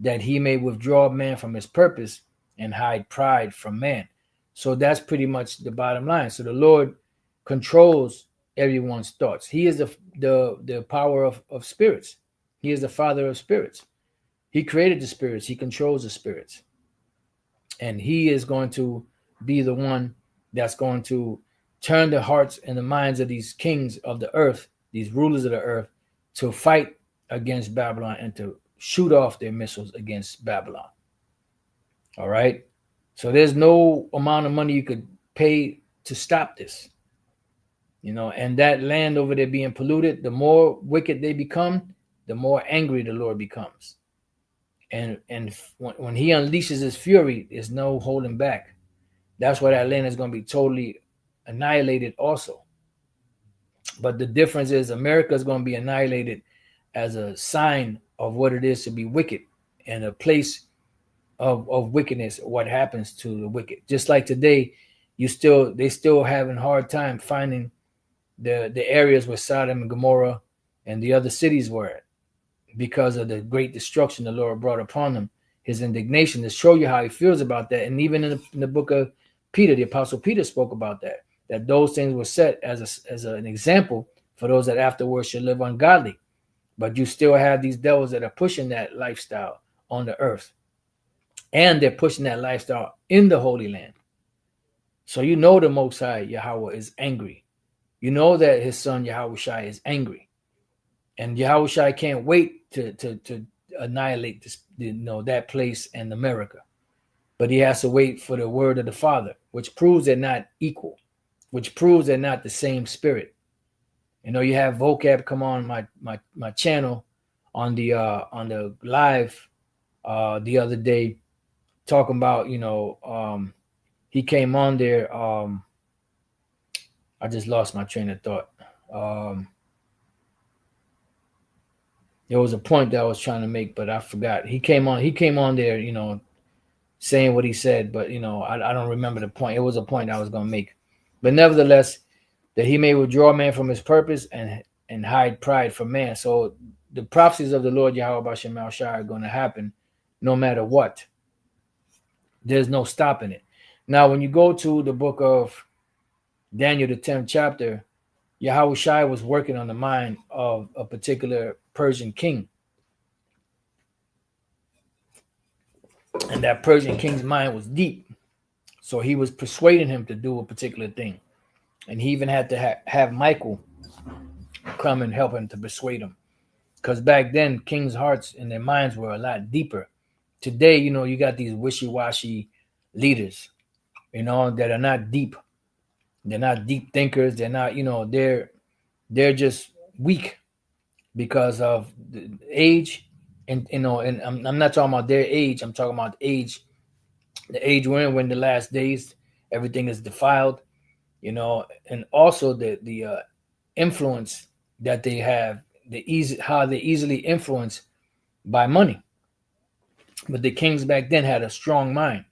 A: that he may withdraw man from his purpose, and hide pride from man." So that's pretty much the bottom line. So the Lord controls everyone's thoughts. He is the power of spirits. He is the father of spirits. He created the spirits. He controls the spirits. And he is going to be the one that's going to turn the hearts and the minds of these kings of the earth, these rulers of the earth, to fight against Babylon and to shoot off their missiles against Babylon. All right. So there's no amount of money you could pay to stop this. And that land over there being polluted, the more wicked they become, the more angry the Lord becomes. And when he unleashes his fury, there's no holding back. That's why that land is going to be totally annihilated also. But the difference is America is going to be annihilated as a sign of what it is to be wicked, and a place of wickedness, what happens to the wicked. Just like today, they still having a hard time finding the areas where Sodom and Gomorrah and the other cities were at, because of the great destruction the Lord brought upon them, his indignation, to show you how he feels about that. And even in the book of Peter, the apostle Peter spoke about that those things were set as an example for those that afterwards should live ungodly. But you still have these devils that are pushing that lifestyle on the earth, and they're pushing that lifestyle in the Holy Land. So the Most High Yahweh is angry. You know that his son Yahweh Shai is angry, and Yahweh Shai can't wait to annihilate this, that place and America. But he has to wait for the word of the Father, which proves they're not equal, which proves they're not the same spirit. You have Vocab come on my channel on the live the other day, talking about he came on there. I just lost my train of thought. There was a point that I was trying to make, but I forgot. He came on there, saying what he said, but I don't remember the point. It was a point I was going to make, but nevertheless, that he may withdraw man from his purpose and hide pride from man. So the prophecies of the Lord Yahweh Bashem Shai are going to happen no matter what. There's no stopping it. Now, when you go to the book of Daniel, the 10th chapter, Yahweh Shai was working on the mind of a particular Persian king. And that Persian king's mind was deep. So he was persuading him to do a particular thing. And he even had to have Michael come and help him to persuade him. Because back then, kings' hearts and their minds were a lot deeper. Today, you got these wishy-washy leaders, that are not deep. They're not deep thinkers. They're not, they're just weak because of the age. And, and I'm not talking about their age. I'm talking about the age we're in, when the last days, everything is defiled, and also the influence that they have, how they're easily influenced by money. But the kings back then had a strong mind.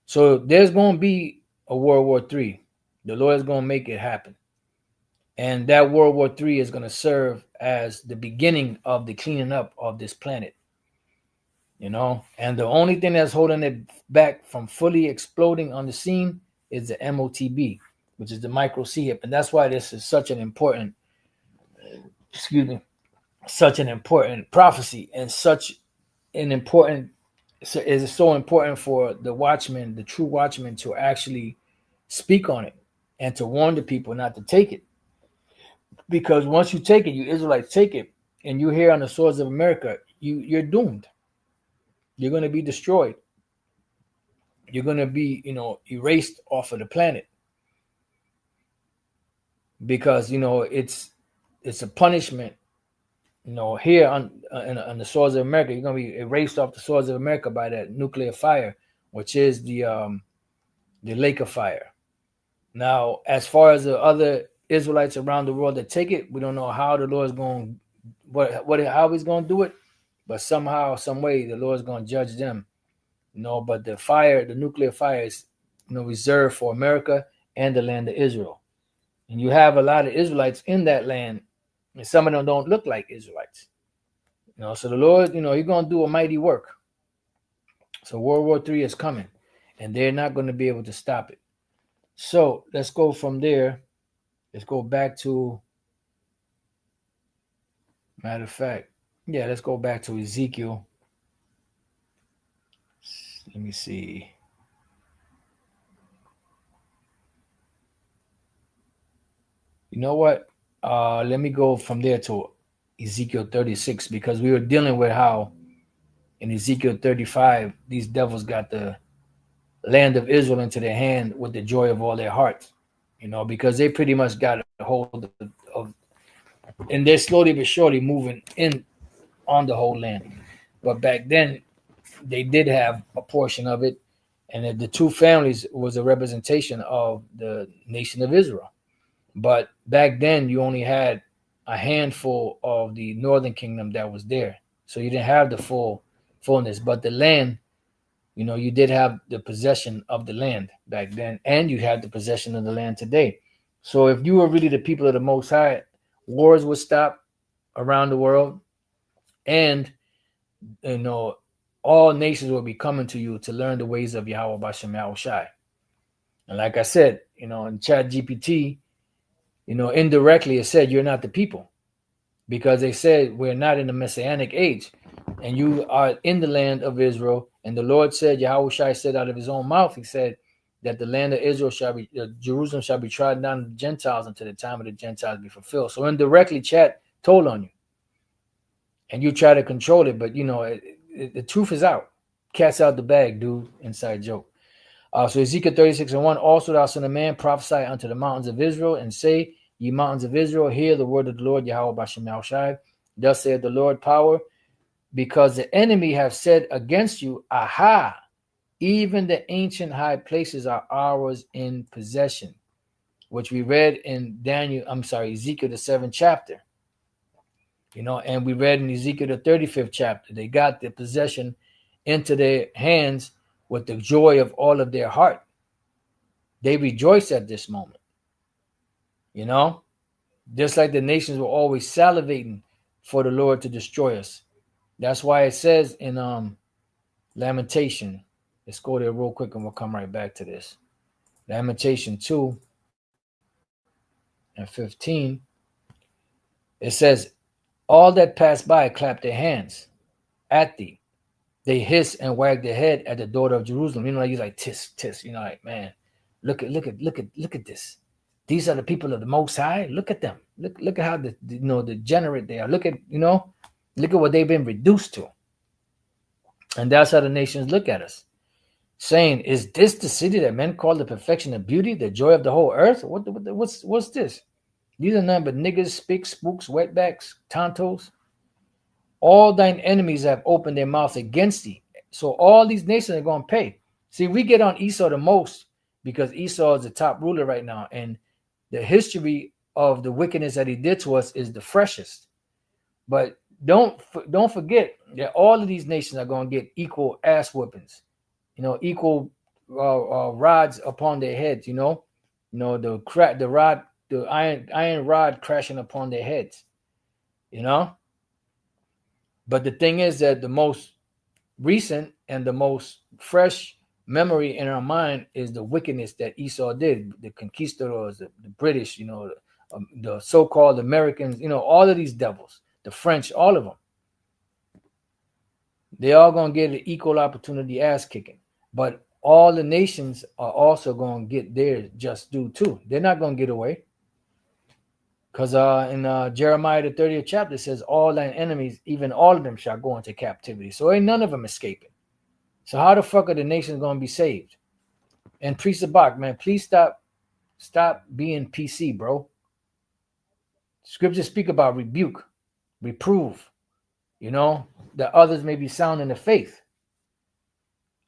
A: So there's going to be a World War III. The Lord is going to make it happen. And that World War III is going to serve as the beginning of the cleaning up of this planet. And the only thing that's holding it back from fully exploding on the scene is the MOTB, which is the micro C-HIP. And that's why this is such an important prophecy, and such an important, is so important for the watchman, the true watchman, to actually speak on it and to warn the people not to take it. Because once you take it, you Israelites take it, and you hear on the swords of America, you're doomed. You're going to be destroyed. You're going to be, erased off of the planet. Because, it's a punishment. Here on the swords of America, you're going to be erased off the swords of America by that nuclear fire, which is the lake of fire. Now, as far as the other Israelites around the world that take it, we don't know how the Lord is going, how he's going to do it, but somehow, some way, the Lord is going to judge them. But the nuclear fire is, reserved for America and the land of Israel. And you have a lot of Israelites in that land, and some of them don't look like Israelites. So the Lord, he's going to do a mighty work. So World War III is coming, and they're not going to be able to stop it. So let's go from there. Let's go back to, matter of fact, let's go back to Ezekiel. Let me see. You know what? Let me go from there to Ezekiel 36, because we were dealing with how in Ezekiel 35, these devils got the land of Israel into their hand with the joy of all their hearts, because they pretty much got a hold of, and they're slowly but surely moving in on the whole land. But back then, they did have a portion of it, and the two families was a representation of the nation of Israel. But back then, you only had a handful of the northern kingdom that was there. So you didn't have the fullness. But the land, you did have the possession of the land back then, and you had the possession of the land today. So if you were really the people of the Most High, wars would stop around the world, and all nations will be coming to you to learn the ways of Yahweh Bashem Yahushai. And like I said, in Chat GPT, indirectly it said you're not the people, because they said we're not in the Messianic age, and you are in the land of Israel. And the Lord said, Yahushai said out of his own mouth, he said that the land of Israel Jerusalem shall be trodden down of the Gentiles until the time of the Gentiles be fulfilled. So indirectly, Chat told on you, and you try to control it, but the truth is out. Cat's out the bag, dude. Inside joke. So Ezekiel 36:1, also thou son of man, prophesy unto the mountains of Israel, and say, ye mountains of Israel, hear the word of the Lord, Yahweh Bashem Yahushai. Thus saith the Lord power, because the enemy have said against you, aha, even the ancient high places are ours in possession, which we read in Ezekiel the 7th chapter. And we read in Ezekiel the 35th chapter, they got the possession into their hands with the joy of all of their heart. They rejoice at this moment. You know, just like the nations were always salivating for the Lord to destroy us. That's why it says in Lamentation. Let's go there real quick and we'll come right back to this. Lamentation 2 and 15. It says, all that pass by clap their hands at thee. They hiss and wag their head at the daughter of Jerusalem. You know, like he's like tis, tis. You know, like, man, look at this. These are the people of the Most High. Look at them. Look at how degenerate they are. Look at what they've been reduced to. And that's how the nations look at us, saying, "Is this the city that men call the perfection of beauty, the joy of the whole earth? What's this? These are none but niggers, spicks, spooks, wetbacks, tontos. All thine enemies have opened their mouth against thee." So all these nations are going to pay. See, we get on Esau the most because Esau is the top ruler right now, and the history of the wickedness that he did to us is the freshest. But don't forget that all of these nations are going to get equal ass whippings, equal rods upon their heads. The iron rod crashing upon their heads. But the thing is that the most recent and the most fresh memory in our mind is the wickedness that Esau did, the conquistadors, the British, the so-called Americans, all of these devils, the French, all of them. They all going to get an equal opportunity ass kicking. But all the nations are also going to get their just due too. They're not going to get away. Because in Jeremiah, the 30th chapter, it says, all thine enemies, even all of them shall go into captivity. So ain't none of them escaping. So how the fuck are the nations going to be saved? And Priest of Bach, man, please stop being PC, bro. Scriptures speak about rebuke, reprove, that others may be sound in the faith.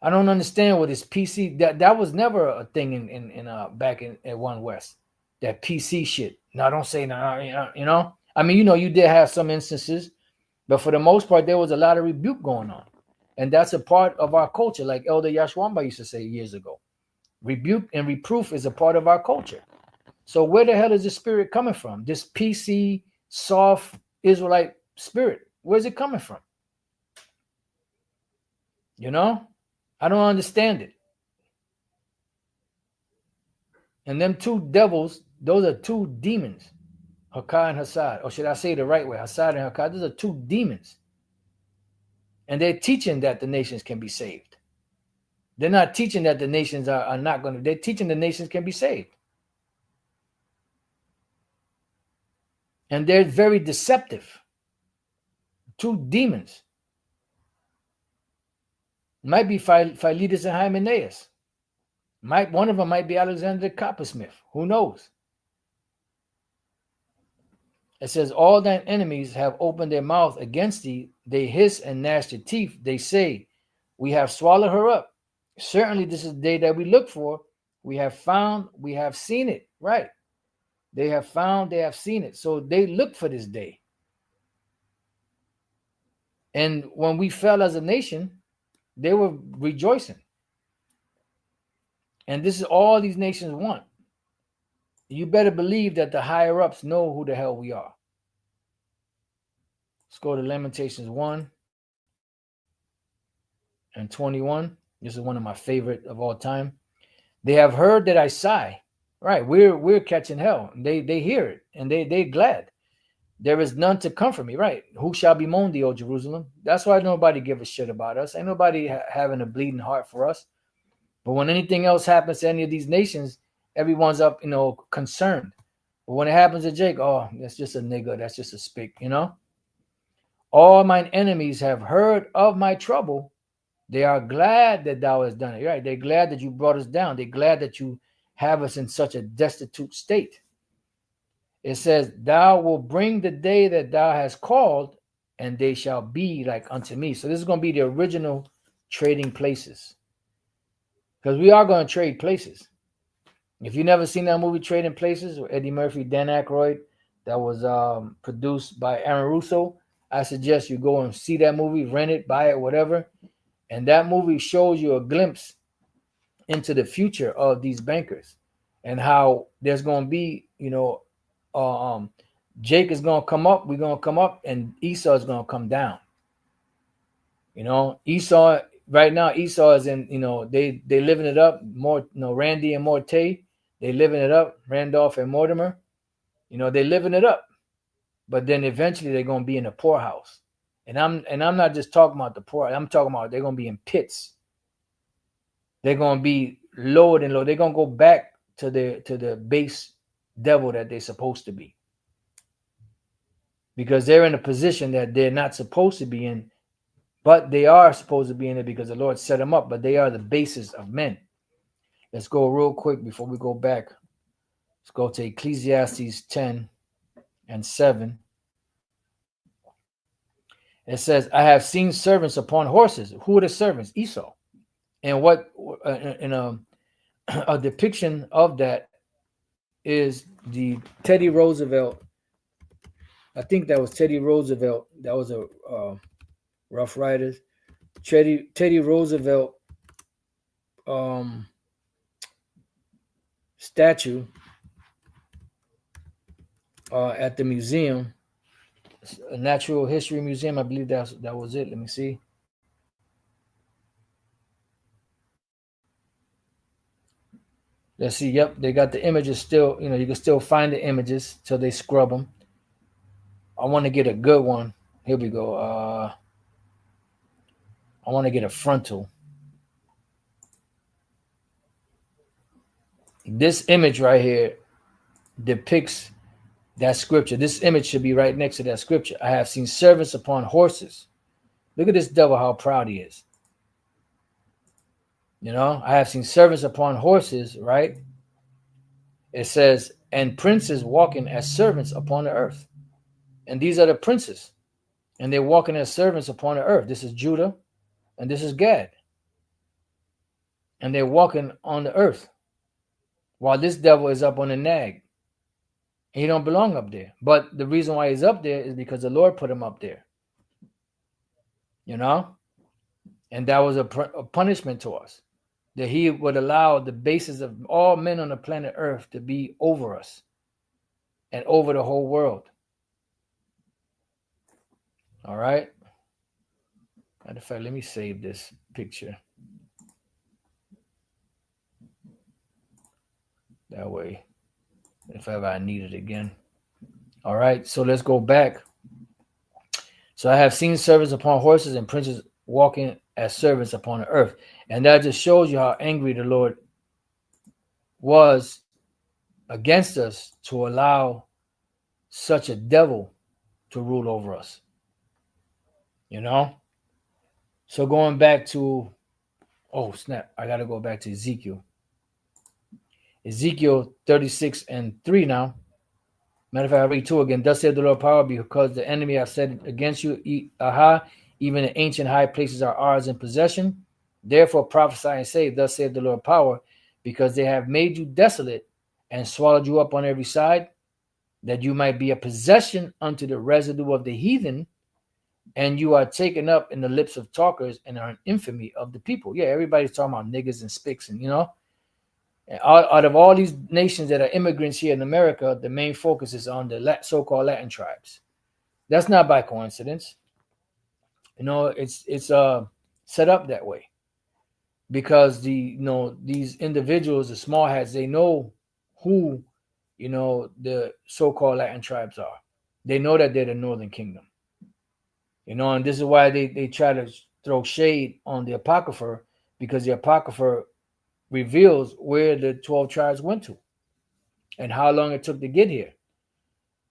A: I don't understand what is PC. That was never a thing in back at One West. That PC shit. No, don't say no. I mean, you did have some instances, but for the most part, there was a lot of rebuke going on. And that's a part of our culture, like Elder Yashwamba used to say years ago. Rebuke and reproof is a part of our culture. So where the hell is this spirit coming from? This PC, soft Israelite spirit. Where's it coming from? I don't understand it. And them two devils, those are two demons, Hakkad and Hassad. Or should I say it the right way? Hassad and Hakkad, those are two demons. And they're teaching that the nations can be saved. They're not teaching that the nations are not going to. They're teaching the nations can be saved. And they're very deceptive. Two demons. Might be Philetus and Hymenaeus. One of them might be Alexander the Coppersmith. Who knows? It says, all thine enemies have opened their mouth against thee. They hiss and gnash their teeth. They say, we have swallowed her up. Certainly this is the day that we look for. We have found, we have seen it. Right. They have found, they have seen it. So they look for this day. And when we fell as a nation, they were rejoicing. And this is all these nations want. You better believe that the higher ups know who the hell we are. Let's go to Lamentations 1 and 21. This is one of my favorite of all time. They have heard that I sigh. Right, we're catching hell. They hear it and they're glad. There is none to comfort me. Right, who shall bemoan thee, O Jerusalem? That's why nobody give a shit about us. Ain't nobody having a bleeding heart for us. But when anything else happens to any of these nations, everyone's up, concerned. But when it happens to Jake, oh, that's just a nigga. That's just a spick, All mine enemies have heard of my trouble. They are glad that thou hast done it. Right? They're glad that you brought us down. They're glad that you have us in such a destitute state. It says, thou will bring the day that thou hast called, and they shall be like unto me. So this is going to be the original trading places. Because we are going to trade places. If you've never seen that movie Trading Places with Eddie Murphy, Dan Aykroyd, that was produced by Aaron Russo, I suggest you go and see that movie, rent it, buy it, whatever. And that movie shows you a glimpse into the future of these bankers and how there's going to be, Jake is going to come up, we're going to come up, and Esau is going to come down. Esau right now, Esau is in, they living it up. More, Randy and Morte, they living it up. Randolph and Mortimer, they living it up. But then eventually they're going to be in a poorhouse. And I'm not just talking about the poor. I'm talking about they're going to be in pits. They're going to be lowered and low. They're going to go back to the base devil that they're supposed to be. Because they're in a position that they're not supposed to be in, but they are supposed to be in it because the Lord set them up, but they are the basis of men. Let's go real quick before we go back. Let's go to Ecclesiastes 10 and 7. It says, I have seen servants upon horses. Who are the servants? Esau. And what in a depiction of that is the Teddy Roosevelt. I think that was Teddy Roosevelt. That was a Rough Riders. Teddy Roosevelt statue at the museum, a Natural History Museum. I believe that was it. Let me see. Let's see. Yep, they got the images still. You can still find the images till they scrub them. I want to get a good one. Here we go. I want to get a frontal. This image right here depicts that scripture. This image should be right next to that scripture. I have seen servants upon horses. Look at this devil, how proud he is. I have seen servants upon horses, right? It says, and princes walking as servants upon the earth. And these are the princes. And they're walking as servants upon the earth. This is Judah and this is Gad. And they're walking on the earth. While this devil is up on the nag. He don't belong up there. But the reason why he's up there is because the Lord put him up there. And that was a punishment to us. That he would allow the basis of all men on the planet Earth to be over us. And over the whole world. All right. Matter of fact, let me save this picture. That way, if ever I need it again. All right, so let's go back. So I have seen servants upon horses and princes walking as servants upon the earth. And that just shows you how angry the Lord was against us to allow such a devil to rule over us. So going back to, oh snap, I got to go back to Ezekiel. Ezekiel 36 and 3 now. Matter of fact, I read 2 again. Thus saith the Lord power, because the enemy have said against you, even the ancient high places are ours in possession. Therefore prophesy and say, thus saith the Lord power, because they have made you desolate and swallowed you up on every side, that you might be a possession unto the residue of the heathen, and you are taken up in the lips of talkers and are an infamy of the people. Yeah, everybody's talking about niggas and spicks and, out of all these nations that are immigrants here in America, the main focus is on the so-called Latin tribes. That's not by coincidence. It's set up that way because these individuals, the small hats, they know who the so-called Latin tribes are. They know that they're the Northern Kingdom. And this is why they try to throw shade on the Apocrypha, because the Apocrypha reveals where the 12 tribes went to and how long it took to get here.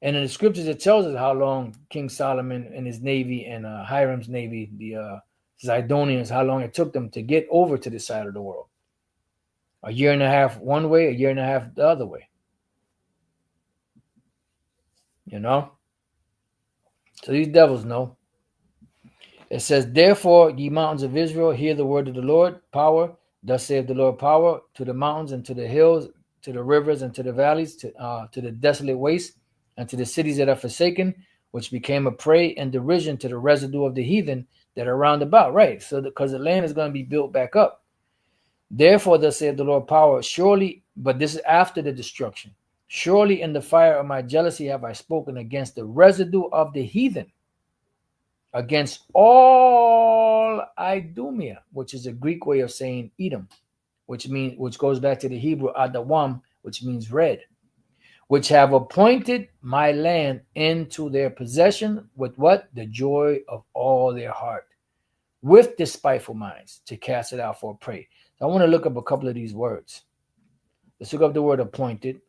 A: And in the scriptures, it tells us how long King Solomon and his navy and Hiram's navy, the Zidonians, how long it took them to get over to this side of the world. A year and a half one way, a year and a half the other way. So these devils know. It says, therefore, ye mountains of Israel, hear the word of the Lord, power. Thus saith the Lord power, to the mountains and to the hills, to the rivers and to the valleys, to the desolate waste, and to the cities that are forsaken, which became a prey and derision to the residue of the heathen, that are round about, right? So because the land is going to be built back up. Therefore, thus saith the Lord power, surely, but this is after the destruction. Surely in the fire of my jealousy have I spoken against the residue of the heathen, against all Idumea, which is a Greek way of saying Edom, which goes back to the Hebrew Adawam, which means red, which have appointed my land into their possession with what? The joy of all their heart, with despiteful minds, to cast it out for a prey. So I want to look up a couple of these words. Let's look up the word appointed.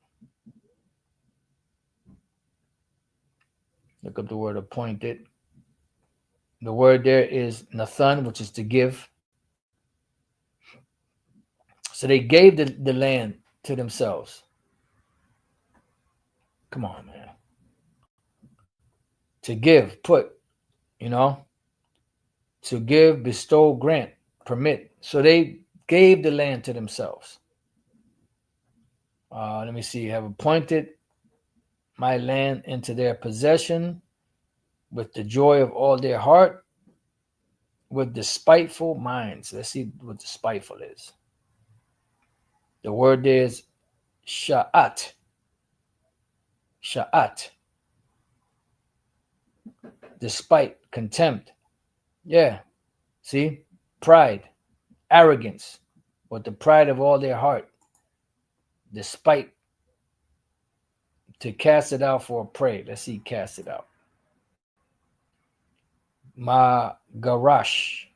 A: Look up the word appointed. The word there is Nathan, which is to give. So they gave the land to themselves. Come on, man. To give, put, to give, bestow, grant, permit. So they gave the land to themselves. Let me see. Have appointed my land into their possession with the joy of all their heart, with despiteful minds. Let's see what despiteful is. The word there is sha'at. Sha'at. Despite, contempt. Yeah. See? Pride, arrogance, with the pride of all their heart. Despite, to cast it out for a prey. Let's see, cast it out. Magarash,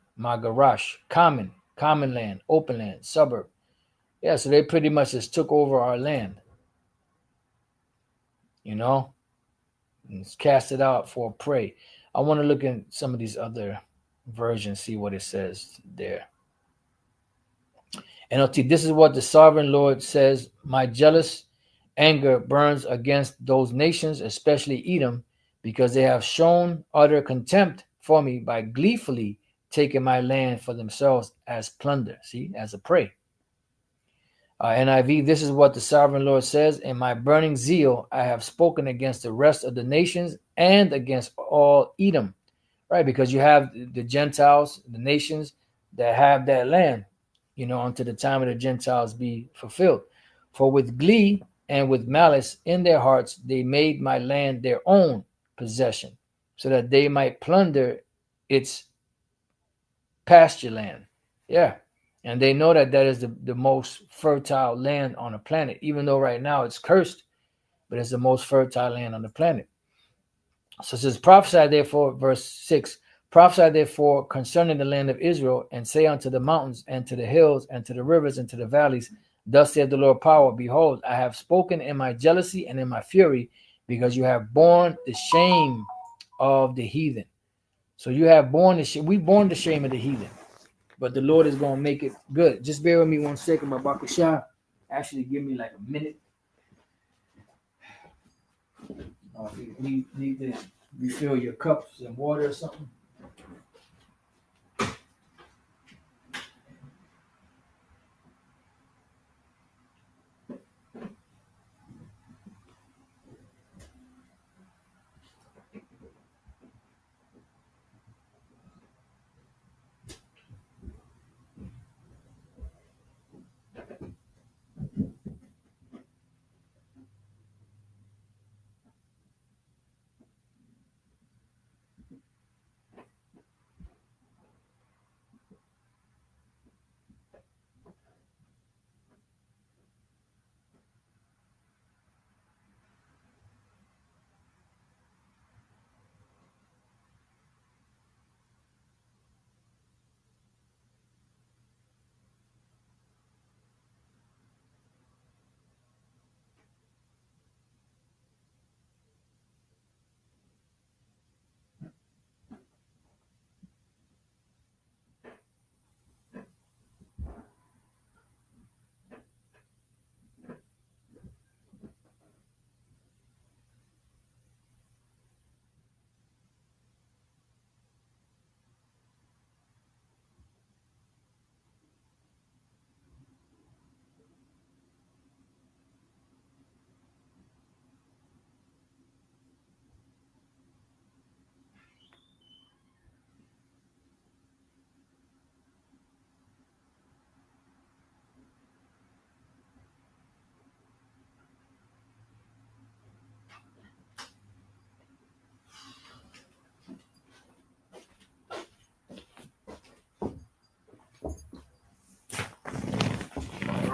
A: common land, open land, suburb. Yeah, so they pretty much just took over our land. And cast it out for a prey. I want to look at some of these other versions, see what it says there. NLT, this is what the sovereign Lord says. My jealous anger burns against those nations, especially Edom, because they have shown utter contempt for me by gleefully taking my land for themselves as plunder, see, as a prey. NIV, this is what the sovereign Lord says. In my burning zeal, I have spoken against the rest of the nations and against all Edom, right? Because you have the Gentiles, the nations that have that land, until the time of the Gentiles be fulfilled. For with glee and with malice in their hearts, they made my land their own possession, so that they might plunder its pasture land. Yeah. And they know that is the most fertile land on the planet, even though right now it's cursed, but it's the most fertile land on the planet. So it says, prophesy therefore, verse 6, prophesy therefore concerning the land of Israel, and say unto the mountains, and to the hills, and to the rivers, and to the valleys, thus saith the Lord power, behold, I have spoken in my jealousy and in my fury, because you have borne the shame of the heathen. So you have borne the shame. We borne the shame of the heathen. But the Lord is going to make it good. Just bear with me 1 second, my Bakasha. Actually, give me like a minute. You need to refill your cups and water or something.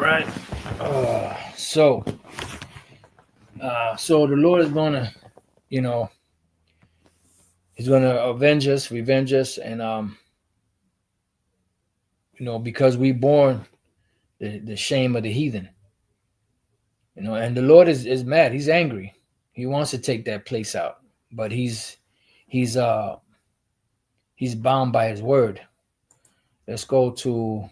A: right. So the Lord is gonna, you know, He's gonna avenge us, revenge us, and because we born the shame of the heathen, and the Lord is mad. He's angry. He wants to take that place out, but he's bound by His word. Let's go to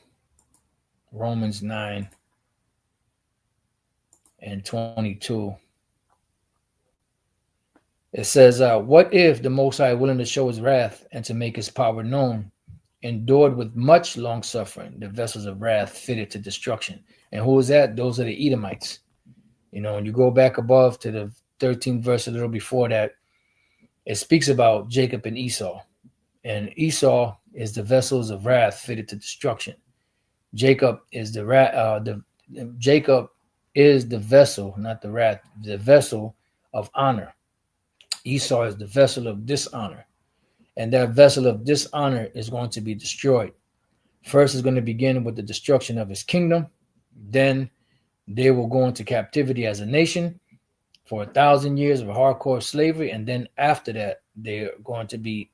A: Romans 9:22. It says, what if the Most High, willing to show His wrath and to make His power known, endured with much long suffering the vessels of wrath fitted to destruction? And who is that? Those are the Edomites. When you go back above to the 13th verse, a little before that, it speaks about Jacob and Esau. And Esau is the vessels of wrath fitted to destruction. Jacob is the vessel, not the wrath, the vessel of honor. Esau is the vessel of dishonor. And that vessel of dishonor is going to be destroyed. First is going to begin with the destruction of his kingdom. Then they will go into captivity as a nation for 1,000 years of hardcore slavery. And then after that, they're going to be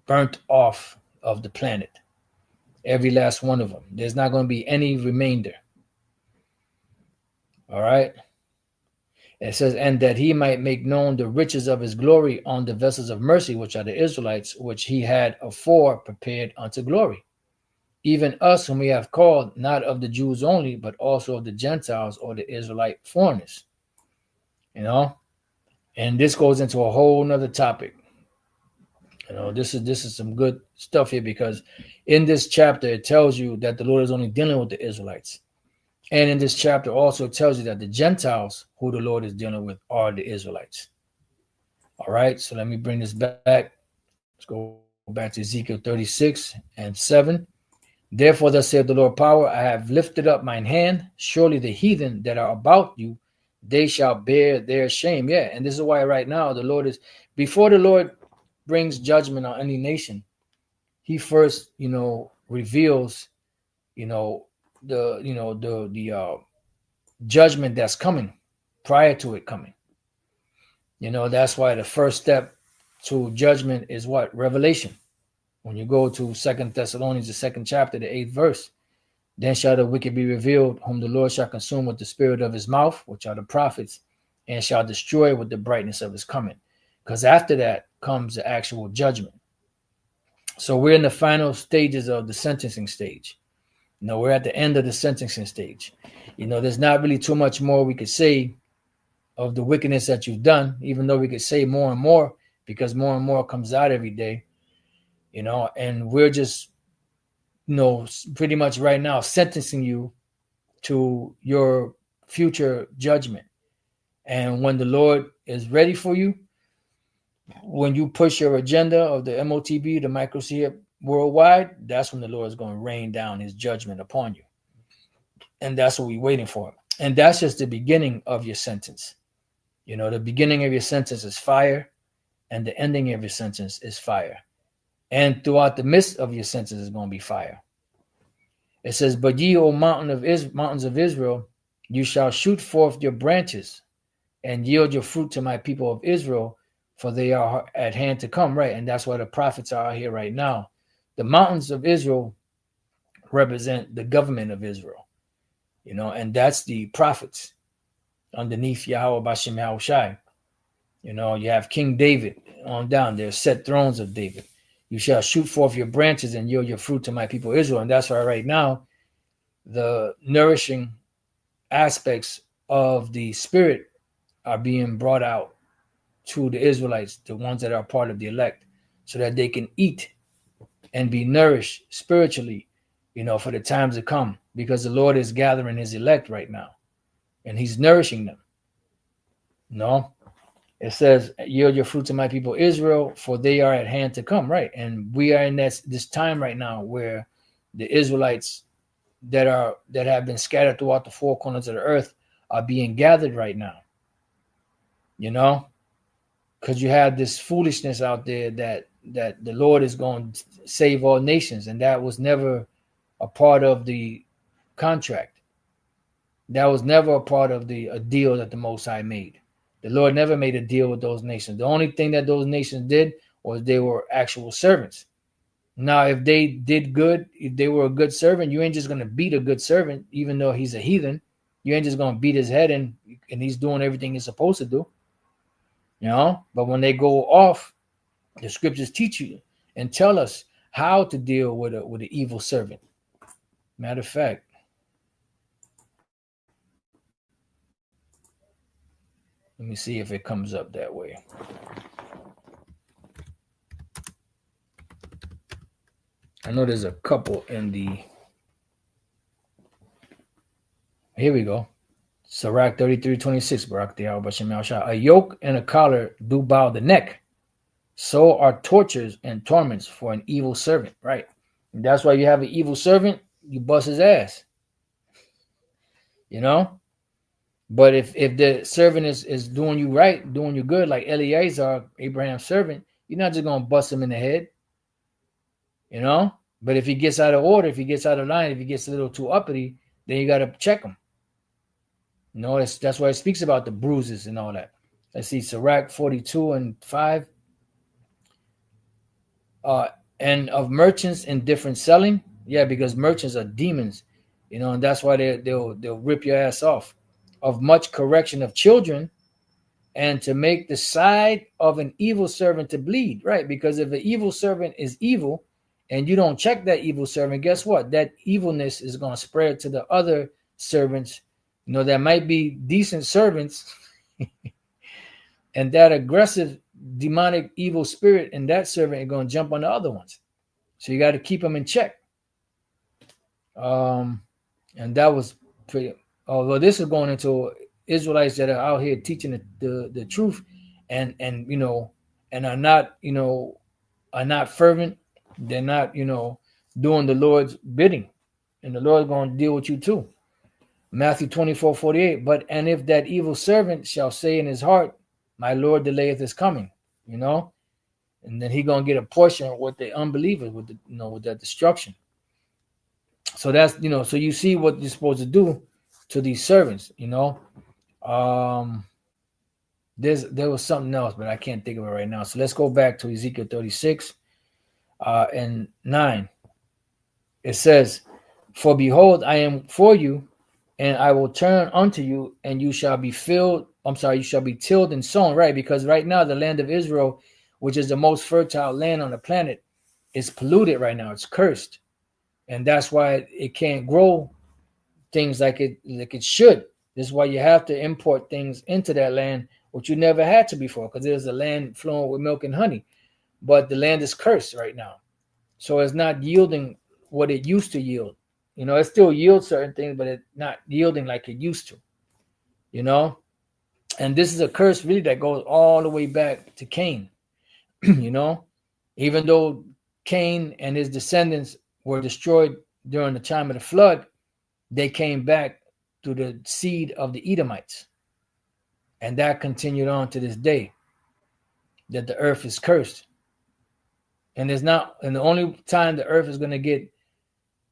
A: burnt off of the planet. Every last one of them. There's not going to be any remainder. All right. It says, and that He might make known the riches of His glory on the vessels of mercy, which are the Israelites, which He had afore prepared unto glory. Even us whom He hath called, not of the Jews only, but also of the Gentiles or the Israelite foreigners. And this goes into a whole nother topic. This is some good stuff here, because in this chapter, it tells you that the Lord is only dealing with the Israelites. And in this chapter also tells you that the Gentiles who the Lord is dealing with are the Israelites. All right, so let me bring this back. Let's go back to Ezekiel 36:7. Therefore, thus saith the Lord power, I have lifted up mine hand. Surely the heathen that are about you, they shall bear their shame. Yeah, and this is why right now the Lord is, before the Lord brings judgment on any nation, He first, reveals, the judgment that's coming prior to it coming. That's why the first step to judgment is what? Revelation. When you go to 2 Thessalonians, the 2nd chapter, the 8th verse, then shall the wicked be revealed, whom the Lord shall consume with the spirit of His mouth, which are the prophets, and shall destroy with the brightness of His coming. Because after that comes the actual judgment. So we're in the final stages of the sentencing stage. We're at the end of the sentencing stage. There's not really too much more we could say of the wickedness that you've done, even though we could say more and more, because more and more comes out every day, and we're just, pretty much right now sentencing you to your future judgment. And when the Lord is ready for you, when you push your agenda of the MOTB, the microchip worldwide, that's when the Lord is going to rain down His judgment upon you. And that's what we're waiting for. And that's just the beginning of your sentence. The beginning of your sentence is fire, and the ending of your sentence is fire. And throughout the midst of your sentence is going to be fire. It says, but ye, O mountains of Israel, you shall shoot forth your branches and yield your fruit to my people of Israel, for they are at hand to come. Right. And that's why the prophets are here right now. The mountains of Israel represent the government of Israel, and that's the prophets underneath Yahweh Bashem Yahushai. You have King David on down there, set thrones of David. You shall shoot forth your branches and yield your fruit to my people Israel. And that's why right now the nourishing aspects of the spirit are being brought out to the Israelites, the ones that are part of the elect, so that they can eat and be nourished spiritually, for the times to come, because the Lord is gathering His elect right now and He's nourishing them. It says, yield your fruit to my people Israel, for they are at hand to come. Right. And we are in this time right now where the Israelites that have been scattered throughout the four corners of the earth are being gathered right now. Because you have this foolishness out there that the Lord is going to save all nations, and that was never a part of the contract. That was never a part of a deal that the Most High made. The Lord never made a deal with those nations. The only thing that those nations did was they were actual servants. Now, if they did good, if they were a good servant, you ain't just gonna beat a good servant, even though he's a heathen. You ain't just gonna beat his head and he's doing everything he's supposed to do. But when they go off, the scriptures teach you and tell us how to deal with an evil servant. Matter of fact, let me see if it comes up that way. I know there's a couple in the. Here we go. Sirach 33:26. Barak the a yoke and a collar do bow the neck. So are tortures and torments for an evil servant. Right. And that's why you have an evil servant, you bust his ass. But if the servant is doing you right, doing you good, like Eleazar, Abraham's servant, you're not just gonna bust him in the head. But if he gets out of order, if he gets out of line, if he gets a little too uppity, then you gotta check him. That's why it speaks about the bruises and all that. Let's see, Sirach 42:5. And of merchants in different selling, yeah, because merchants are demons, and that's why they'll rip your ass off. Of much correction of children, and to make the side of an evil servant to bleed, right? Because if an evil servant is evil, and you don't check that evil servant, guess what? That evilness is going to spread to the other servants, that might be decent servants, and that aggressive demonic evil spirit in that servant is going to jump on the other ones. So you got to keep them in check. And that was pretty. Although this is going into Israelites that are out here teaching the truth, and are not are not fervent. They're not doing the Lord's bidding, and the Lord's going to deal with you too. Matthew 24:48. But and if that evil servant shall say in his heart, my Lord delayeth his coming, and then he gonna get a portion with the unbelievers, with with that destruction. So that's so you see what you're supposed to do to these servants. There was something else, but I can't think of it right now. So let's go back to Ezekiel 36 and 9. It says, for behold, I am for you, and I will turn unto you, and you shall be filled. You shall be tilled and sown, right? Because right now the land of Israel, which is the most fertile land on the planet, is polluted right now. It's cursed. And that's why it can't grow things like it should. This is why you have to import things into that land, which you never had to before, because there's a land flowing with milk and honey. But the land is cursed right now. So it's not yielding what it used to yield. It still yields certain things, but it's not yielding like it used to. And this is a curse really that goes all the way back to Cain. Even though Cain and his descendants were destroyed during the time of the flood, they came back through the seed of the Edomites. And that continued on to this day, that the earth is cursed. And the only time the earth is going to get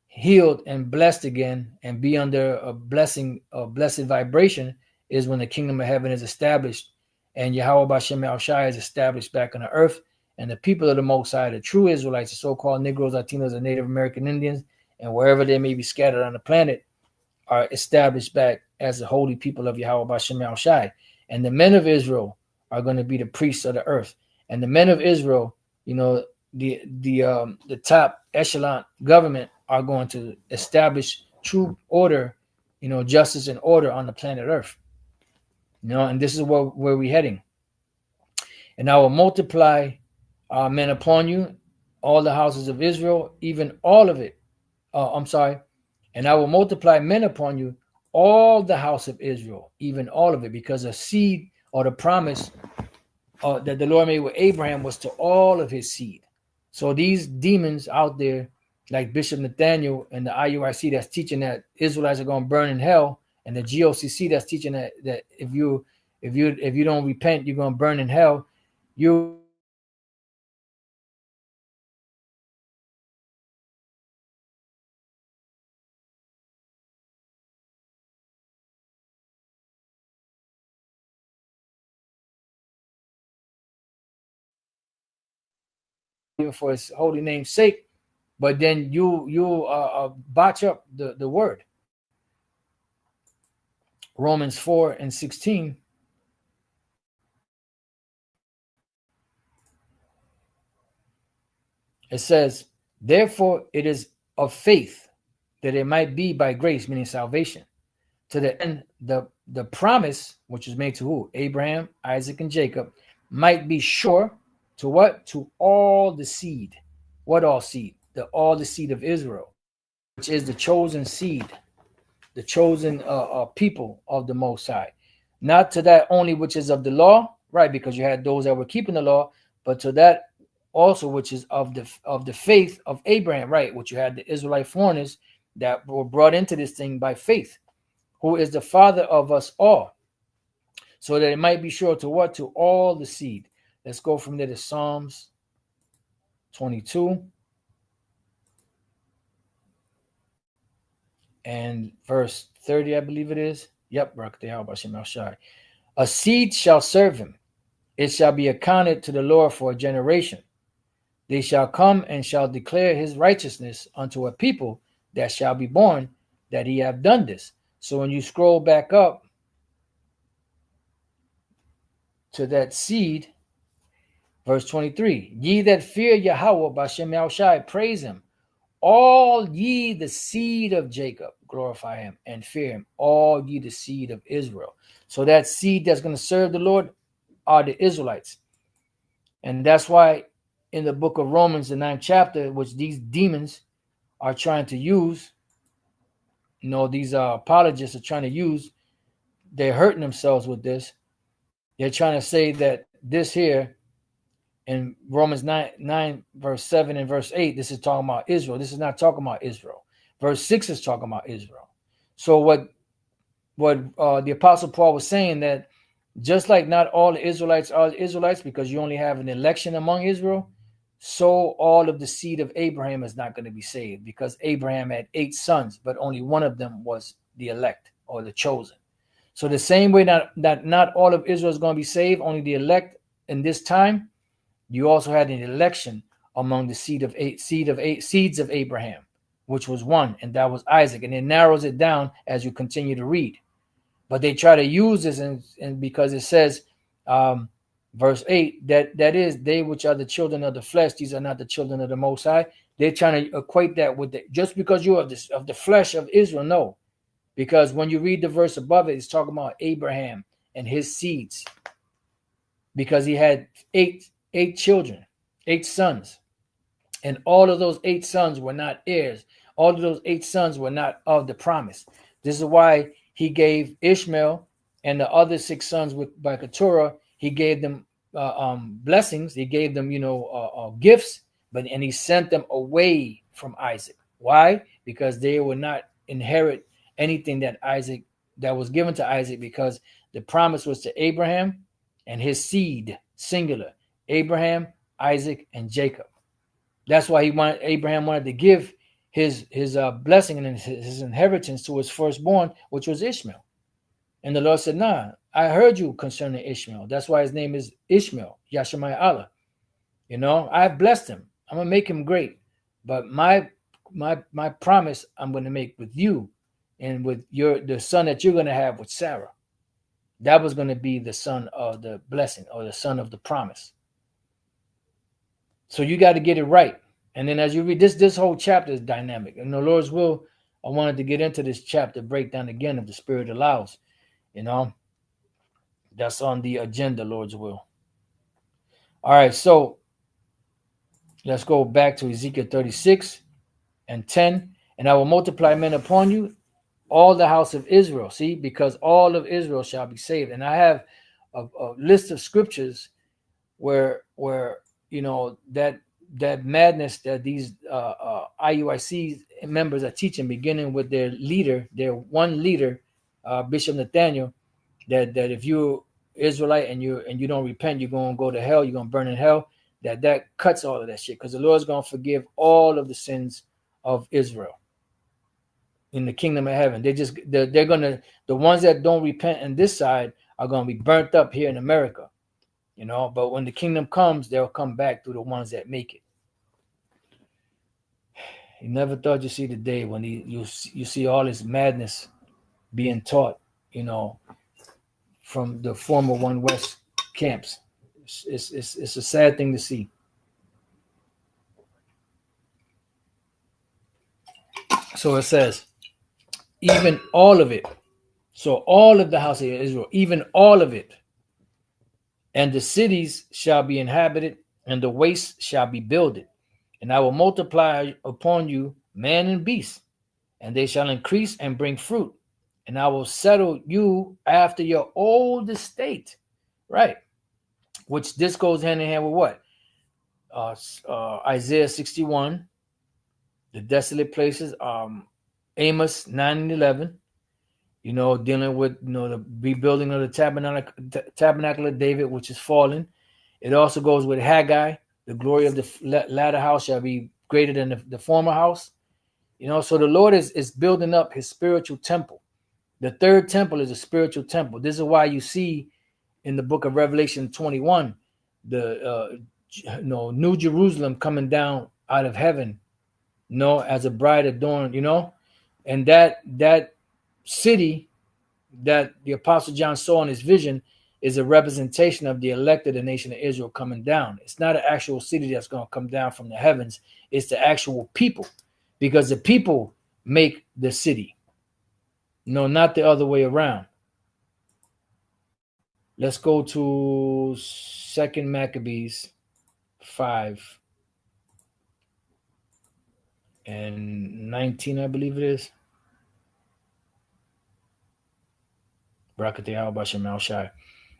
A: healed and blessed again and be under a blessed vibration is when the kingdom of heaven is established and Yahweh Bashem Al-Shai is established back on the earth, and the people of the Most High, the true Israelites, the so-called Negroes, Latinos, and Native American Indians, and wherever they may be scattered on the planet, are established back as the holy people of Yahweh Bashem Al-Shai. And the men of Israel are going to be the priests of the earth. And the men of Israel, the top echelon government are going to establish true order, justice and order on the planet Earth. And this is where we're heading. And I will multiply men upon you, all the houses of Israel, even all of it. And I will multiply men upon you, all the house of Israel, even all of it, because the seed or the promise that the Lord made with Abraham was to all of his seed. So these demons out there, like Bishop Nathaniel and the IUIC that's teaching that Israelites are going to burn in hell, and the GOCC that's teaching that if you don't repent, you're going to burn in hell. You even for his holy name's sake, but then you botch up the word. Romans 4:16. It says, therefore it is of faith that it might be by grace, meaning salvation, to the end the promise which was made to who? Abraham, Isaac, and Jacob, might be sure to what? To all the seed. What all seed? All the seed of Israel, which is the chosen seed, the chosen people of the Most High. Not to that only which is of the law, right? Because you had those that were keeping the law, but to that also which is of the faith of Abraham, right? Which you had the Israelite foreigners that were brought into this thing by faith, who is the father of us all, so that it might be sure to what? To all the seed. Let's go from there to Psalms 22 and verse 30, I believe it is. Yep, a seed shall serve him. It shall be accounted to the Lord for a generation. They shall come and shall declare his righteousness unto a people that shall be born, that he have done this. So when you scroll back up to that seed, verse 23, ye that fear Yahweh, Bashem Yahushai, praise him. All ye the seed of Jacob, glorify him and fear him. All ye the seed of Israel. So that seed that's going to serve the Lord are the Israelites. And that's why in the book of Romans, the 9th chapter, which these demons are trying to use, these apologists are trying to use, they're hurting themselves with this. They're trying to say that this here in Romans 9 verse 7 and verse 8, this is talking about Israel. This is not talking about Israel. Verse 6 is talking about Israel. So what the Apostle Paul was saying, that just like not all the Israelites are Israelites because you only have an election among Israel, so all of the seed of Abraham is not going to be saved, because Abraham had 8 sons, but only one of them was the elect or the chosen. So the same way that not all of Israel is going to be saved, only the elect in this time, you also had an election among the seeds of Abraham, which was one, and that was Isaac. And it narrows it down as you continue to read. But they try to use this, and because it says, verse 8, that is, they which are the children of the flesh, these are not the children of the Most High. They're trying to equate that with just because you are of the flesh of Israel. No, because when you read the verse above it, it's talking about Abraham and his seeds, because he had eight children, 8 sons, and all of those 8 sons were not heirs. All of those 8 sons were not of the promise. This is why he gave Ishmael and the other 6 sons by Keturah, he gave them blessings. He gave them, gifts, and he sent them away from Isaac. Why? Because they would not inherit anything that was given to Isaac, because the promise was to Abraham and his seed, singular, Abraham, Isaac, and Jacob. That's why Abraham wanted to give his blessing and his inheritance to his firstborn, which was Ishmael. And the Lord said, nah, I heard you concerning Ishmael. That's why his name is Ishmael, Yashamai Allah. I've blessed him. I'm going to make him great. But my promise I'm going to make with you and with the son that you're going to have with Sarah. That was going to be the son of the blessing, or the son of the promise. So you got to get it right. And then as you read this whole chapter is dynamic. And the Lord's will, I wanted to get into this chapter breakdown again, if the Spirit allows. That's on the agenda, Lord's will. All right, so let's go back to Ezekiel 36 and 10. And I will multiply men upon you, all the house of Israel. See, because all of Israel shall be saved. And I have a list of scriptures where that madness that these IUIC members are teaching, beginning with their one leader, Bishop Nathaniel, that if you're Israelite and you don't repent, you're going to go to hell, you're going to burn in hell. That cuts all of that shit, because the Lord's going to forgive all of the sins of Israel in the kingdom of heaven. They're going to, the ones that don't repent on this side are going to be burnt up here in America. But when the kingdom comes, they'll come back through the ones that make it. He never thought you'd see the day when you see all this madness being taught, from the former One West camps. It's a sad thing to see. So it says, even all of it. So all of the house of Israel, even all of it. And the cities shall be inhabited, and the wastes shall be builded. And I will multiply upon you man and beast, and they shall increase and bring fruit. And I will settle you after your old estate. Right. Which this goes hand in hand with what? Isaiah 61, the desolate places, Amos 9 and 11, dealing with, the rebuilding of the tabernacle of David, which is fallen. It also goes with Haggai, the glory of the latter house shall be greater than the former house. So the Lord is building up his spiritual temple. The third temple is a spiritual temple. This is why you see in the book of Revelation 21, the New Jerusalem coming down out of heaven, as a bride adorned, and that city that the Apostle John saw in his vision is a representation of the elect of the nation of Israel coming down. It's not an actual city that's going to come down from the heavens. It's the actual people, because the people make the city. Not the other way around. Let's go to 2 Maccabees 5 and 19, I believe it is.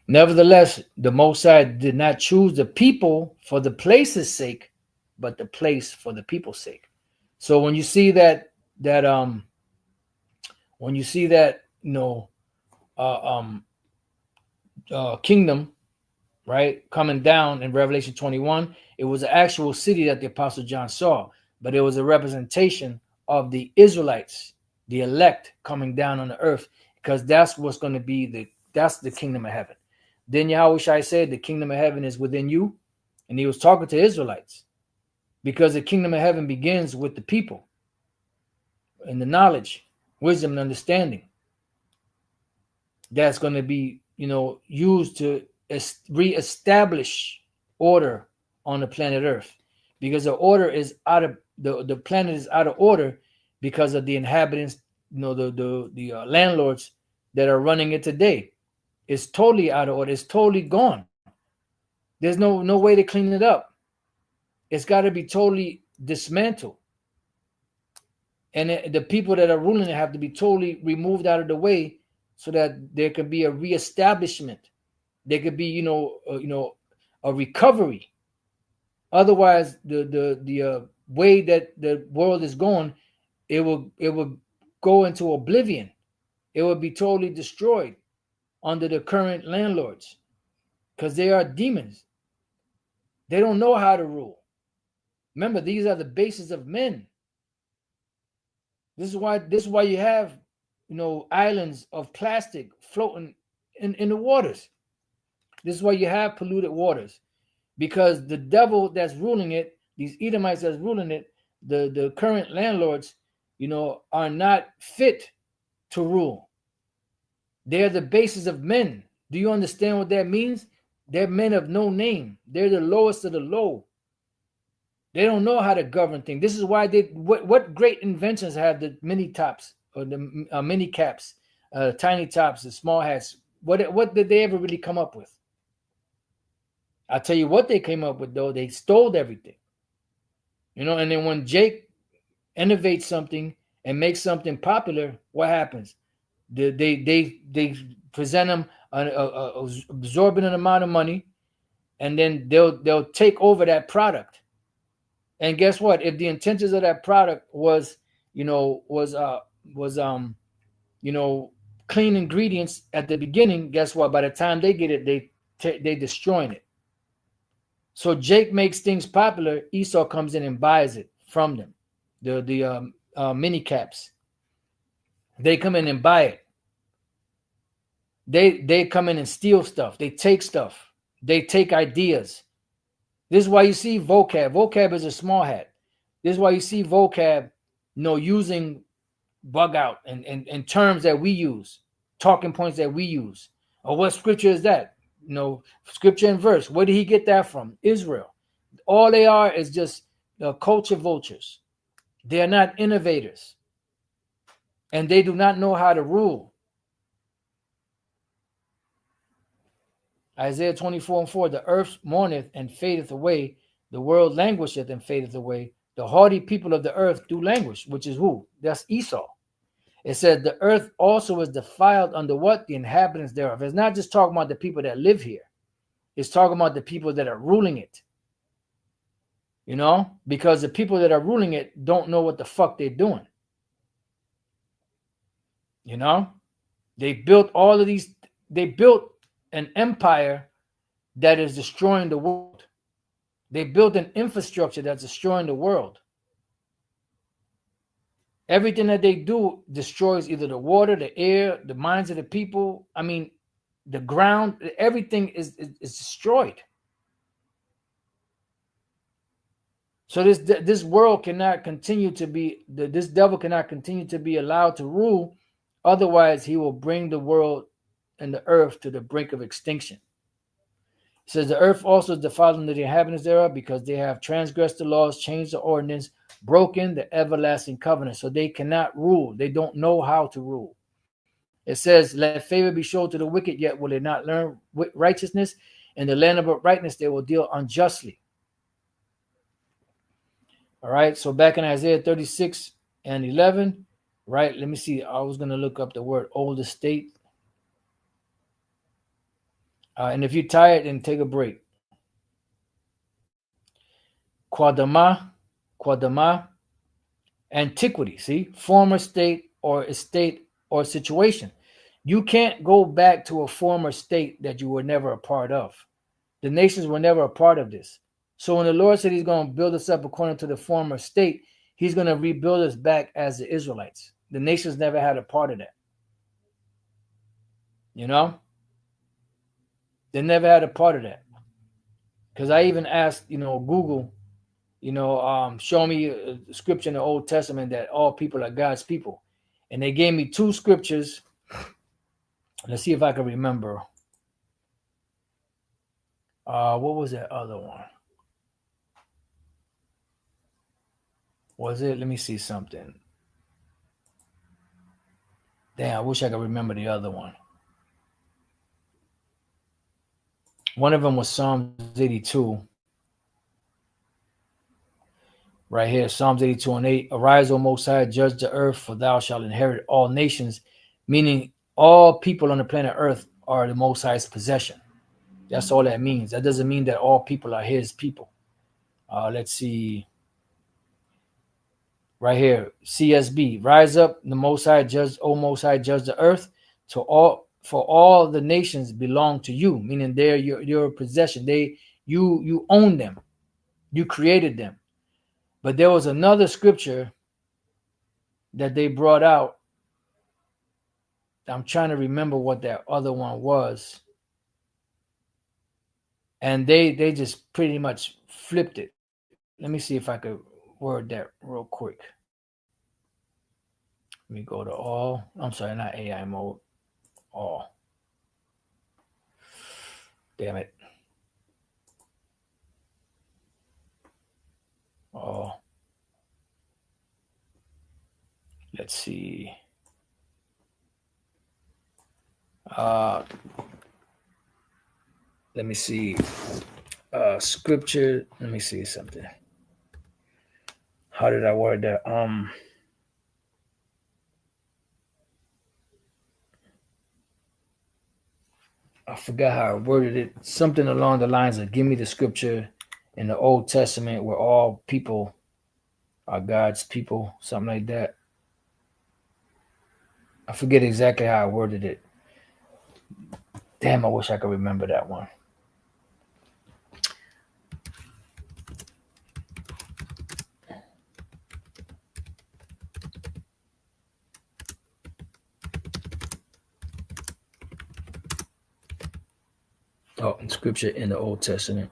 A: Nevertheless, the Most High did not choose the people for the place's sake, but the place for the people's sake. So when you see that kingdom, right, coming down in Revelation 21, it was an actual city that the Apostle John saw, but it was a representation of the Israelites, the elect coming down on the earth, because that's what's going to be that's the kingdom of heaven. Then Yahweh Shai said, the kingdom of heaven is within you. And he was talking to Israelites, because the kingdom of heaven begins with the people and the knowledge, wisdom, and understanding that's going to be, used to reestablish order on the planet Earth, because the order is out of the planet is out of order because of the inhabitants, the landlords that are running it today. It's totally out of order. It's totally gone. There's no way to clean it up. It's got to be totally dismantled. And the people that are ruling it have to be totally removed out of the way, so that there can be a reestablishment. There could be, a recovery. Otherwise, the way that the world is going, it will go into oblivion. It will be totally destroyed under the current landlords, because they are demons. They don't know how to rule. Remember, these are the bases of men. This is why you have, islands of plastic floating in the waters. This is why you have polluted waters, because the devil that's ruling it, these Edomites that's ruling it, the current landlords, are not fit to rule. They're the basis of men. Do you understand what that means? They're men of no name. They're the lowest of the low. They don't know how to govern things. This is why what great inventions have the mini tops or the mini caps, tiny tops, the small hats. What did they ever really come up with? I'll tell you what they came up with, though. They stole everything. And then when Jake innovates something and makes something popular, what happens? They present them an absorbent amount of money, and then they'll take over that product. And guess what? If the intentions of that product was clean ingredients at the beginning, guess what? By the time they get it, they destroying it. So Jake makes things popular. Esau comes in and buys it from them. The mini caps. They come in and buy it. They come in and steal stuff. They take stuff. They take ideas. This is why you see vocab. Vocab is a small hat. This is why you see vocab, using bug out and terms that we use, talking points that we use. Or what scripture is that? Scripture and verse. Where did he get that from? Israel. All they are is just culture vultures. They are not innovators. And they do not know how to rule. Isaiah 24:4, the earth mourneth and fadeth away, the world languisheth and fadeth away. The haughty people of the earth do languish, which is who? That's Esau. It says the earth also is defiled under what? The inhabitants thereof. It's not just talking about the people that live here. It's talking about the people that are ruling it. Because the people that are ruling it don't know what the fuck they're doing. They built all of these, they built an empire that is destroying the world. They built an infrastructure that's destroying the world. Everything that they do destroys either the water, the air, the minds of the people. I mean, the ground, everything is destroyed. So this world cannot continue to be, this devil cannot continue to be allowed to rule. Otherwise, he will bring the world and the earth to the brink of extinction. It says the earth also is defiled under the inhabitants thereof, because they have transgressed the laws, changed the ordinance, broken the everlasting covenant. So they cannot rule. They don't know how to rule. It says, let favor be shown to the wicked, yet will they not learn righteousness. In the land of uprightness, they will deal unjustly. All right. So back in Isaiah 36:11, right? Let me see. I was going to look up the word old estate. And if you're tired, then take a break. Quadama, antiquity. See, former state or estate or situation. You can't go back to a former state that you were never a part of. The nations were never a part of this. So when the Lord said he's going to build us up according to the former state, he's going to rebuild us back as the Israelites. The nations never had a part of that. They never had a part of that. Because I even asked, Google, show me a scripture in the Old Testament that all people are God's people. And they gave me two scriptures. Let's see if I can remember. What was that other one? Was it? Let me see something. Damn, I wish I could remember the other one. One of them was Psalms 82. Right here, Psalms 82:8. Arise, O Most High, judge the earth, for thou shalt inherit all nations. Meaning all people on the planet Earth are the Most High's possession. That's all that means. That doesn't mean that all people are his people. Let's see. Right here, CSB. Rise up, the Most High, judge, O Most High, judge the earth. For all the nations belong to you, meaning they're your possession. You own them. You created them. But there was another scripture that they brought out. I'm trying to remember what that other one was. And they just pretty much flipped it. Let me see if I could word that real quick. Let me go to all. I'm sorry, not AI mode. All. Damn it. All. Let's see. Let me see. Scripture. Let me see something. How did I word that? I forgot how I worded it. Something along the lines of, give me the scripture in the Old Testament where all people are God's people. Something like that. I forget exactly how I worded it. Damn, I wish I could remember that one. Oh, in scripture in the Old Testament.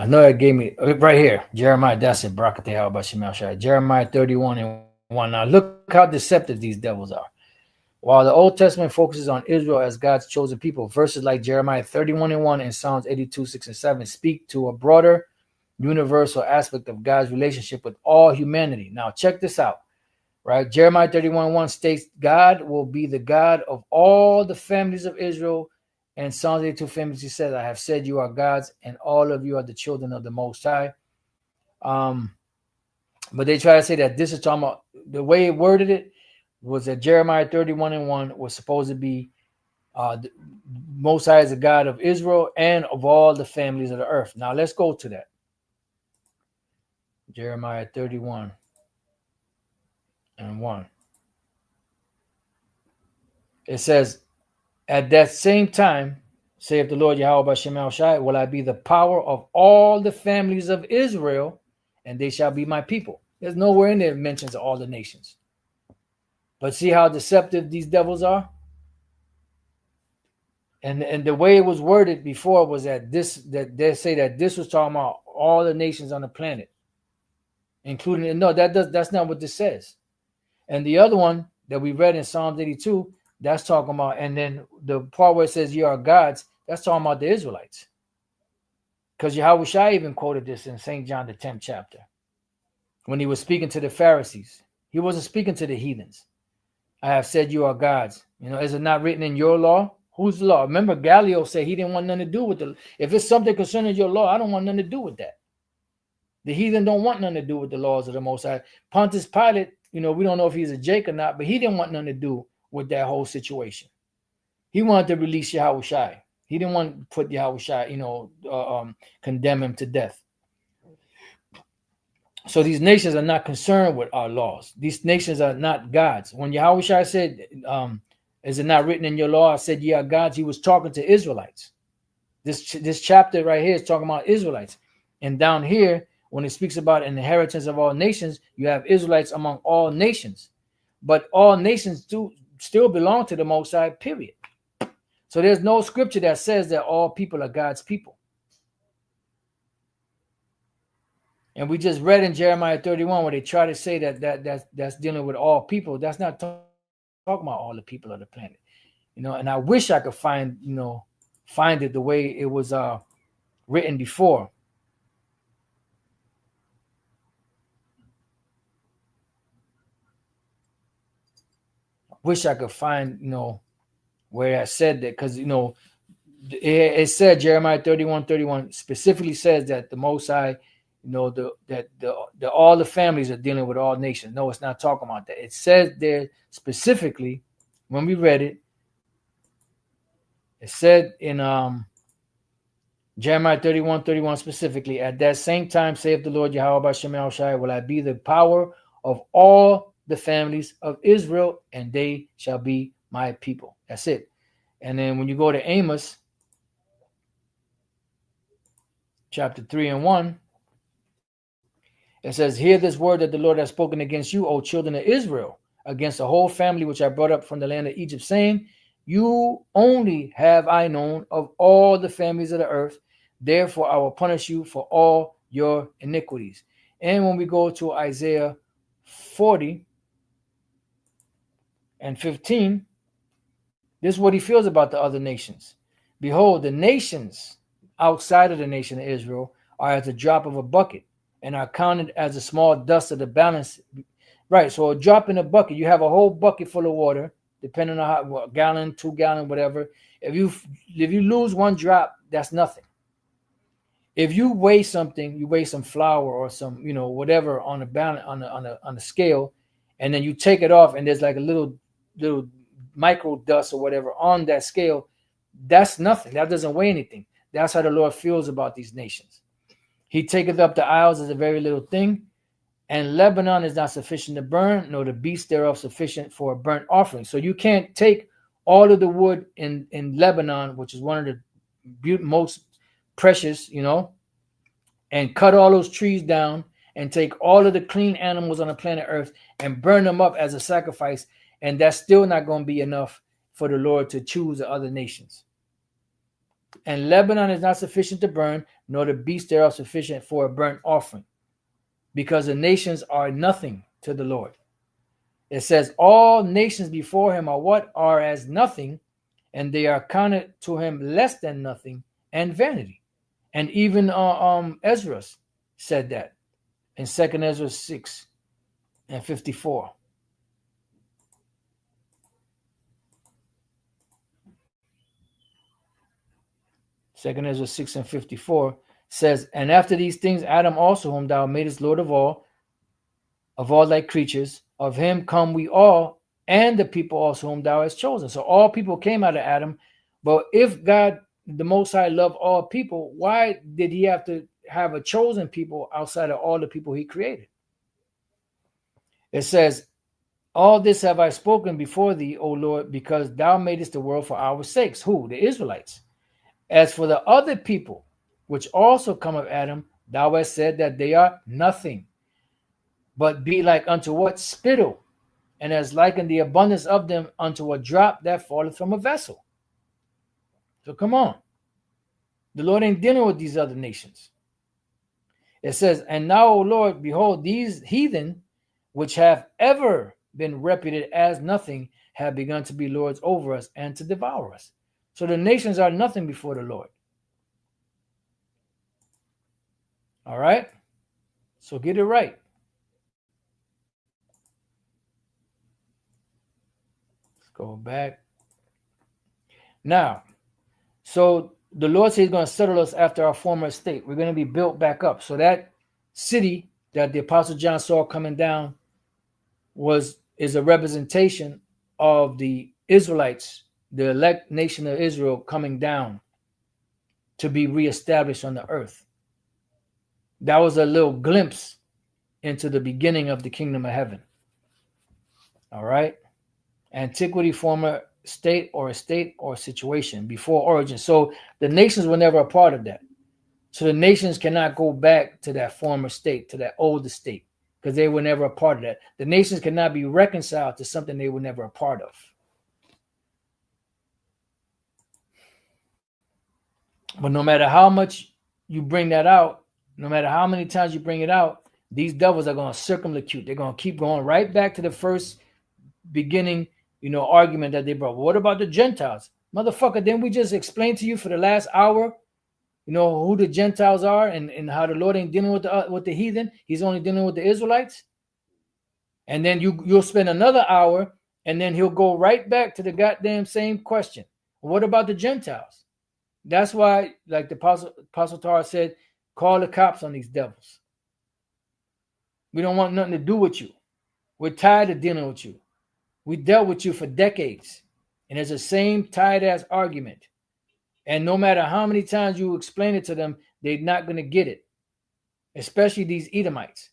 A: I know that gave me right here. Jeremiah, that's it. Jeremiah 31:1. Now look how deceptive these devils are. While the Old Testament focuses on Israel as God's chosen people, verses like Jeremiah 31:1 and Psalms 82:6 and 7 speak to a broader, universal aspect of God's relationship with all humanity. Now check this out, right? Jeremiah 31:1 states God will be the God of all the families of Israel. And Psalms 82:5, he says, I have said you are gods and all of you are the children of the Most High. But they try to say that this is talking about, the way it worded it was that Jeremiah 31:1 was supposed to be the Most High is the God of Israel and of all the families of the earth. Now let's go to that. Jeremiah 31:1. It says, at that same time, saith the Lord Yahweh B'Shem El Shai, will I be the power of all the families of Israel, and they shall be my people. There's nowhere in there that mentions all the nations. But see how deceptive these devils are? And the way it was worded before was that they say that this was talking about all the nations on the planet, including, no, that's not what this says. And the other one that we read in Psalms 82, that's talking about, and then the part where it says you are gods, that's talking about the Israelites. Because Yahweh Shai even quoted this in St. John, the 10th chapter, when he was speaking to the Pharisees. He wasn't speaking to the heathens. I have said you are gods. Is it not written in your law? Whose law? Remember, Gallio said he didn't want nothing to do with if it's something concerning your law, I don't want nothing to do with that. The heathen don't want nothing to do with the laws of the Most High. Pontius Pilate, we don't know if he's a Jake or not, but he didn't want nothing to do with that whole situation. He wanted to release Yahweh Shai. He didn't want to put Yahweh Shai, condemn him to death. So these nations are not concerned with our laws. These nations are not gods. When Yahweh Shai said, is it not written in your law? I said, ye are gods. He was talking to Israelites. This chapter right here is talking about Israelites. And down here, when it speaks about an inheritance of all nations, you have Israelites among all nations. But all nations do still belong to the Most High, period. So there's no scripture that says that all people are God's people. And we just read in Jeremiah 31 where they try to say that's dealing with all people. That's not talking about all the people of the planet. And I wish I could find it the way it was written before. Wish I could find, where I said that, because, it said Jeremiah 31:31 specifically says that the Most High, that all the families are dealing with all nations. No, it's not talking about that. It says there specifically, when we read it, it said in Jeremiah 31:31 specifically, at that same time, saith the Lord Yahweh B'Shem El Shai, will I be the power of all the families of Israel, and they shall be my people. That's it. And then when you go to Amos, chapter 3:1, it says, hear this word that the Lord has spoken against you, O children of Israel, against the whole family which I brought up from the land of Egypt, saying, you only have I known of all the families of the earth, therefore I will punish you for all your iniquities. And when we go to Isaiah 40:15, this is what he feels about the other nations. Behold, the nations outside of the nation of Israel are as a drop of a bucket, and are counted as a small dust of the balance. Right, so a drop in a bucket, you have a whole bucket full of water, depending on how, a gallon, 2 gallon, whatever. If you lose one drop, that's nothing. If you weigh something, you weigh some flour or some, whatever on the balance, on the scale, and then you take it off, and there's like a little micro dust or whatever on that scale, that's nothing. That doesn't weigh anything. That's how the Lord feels about these nations. He taketh up the isles as a very little thing, and Lebanon is not sufficient to burn, nor the beast thereof sufficient for a burnt offering. So you can't take all of the wood in Lebanon, which is one of the most precious, and cut all those trees down and take all of the clean animals on the planet Earth and burn them up as a sacrifice, and that's still not going to be enough for the Lord to choose the other nations. And Lebanon is not sufficient to burn, nor the beasts thereof sufficient for a burnt offering, because the nations are nothing to the Lord. It says, all nations before him are what? Are as nothing, and they are counted to him less than nothing and vanity. And even Ezra said that in 2 Ezra 6 and 54. Second Ezra 6 and 54 says, and after these things, Adam also, whom thou madest Lord of all thy creatures, of him come we all, and the people also whom thou hast chosen. So all people came out of Adam. But if God, the Most High, loved all people, why did he have to have a chosen people outside of all the people he created? It says, all this have I spoken before thee, O Lord, because thou madest the world for our sakes. Who? The Israelites. As for the other people, which also come of Adam, thou hast said that they are nothing, but be like unto what? Spittle, and as likened the abundance of them unto a drop that falleth from a vessel. So come on. The Lord ain't dealing with these other nations. It says, and now, O Lord, behold, these heathen, which have ever been reputed as nothing, have begun to be lords over us and to devour us. So the nations are nothing before the Lord. All right? So get it right. Let's go back. Now, so the Lord says he's going to settle us after our former state. We're going to be built back up. So that city that the Apostle John saw coming down is a representation of the Israelites, the elect nation of Israel, coming down to be reestablished on the earth. That was a little glimpse into the beginning of the kingdom of heaven. All right? Antiquity, former state or situation before origin. So the nations were never a part of that. So the nations cannot go back to that former state, to that older state, because they were never a part of that. The nations cannot be reconciled to something they were never a part of. But no matter how much you bring that out, no matter how many times you bring it out, these devils are going to circumlocute. They're going to keep going right back to the first beginning, argument that they brought. What about the Gentiles? Motherfucker, didn't we just explain to you for the last hour, who the Gentiles are and how the Lord ain't dealing with the heathen? He's only dealing with the Israelites. And then you'll spend another hour, and then he'll go right back to the goddamn same question. What about the Gentiles? That's why, like the Apostle Tara said, call the cops on these devils. We don't want nothing to do with you. We're tired of dealing with you. We dealt with you for decades, and it's the same tired-ass argument. And no matter how many times you explain it to them, they're not going to get it, especially these Edomites.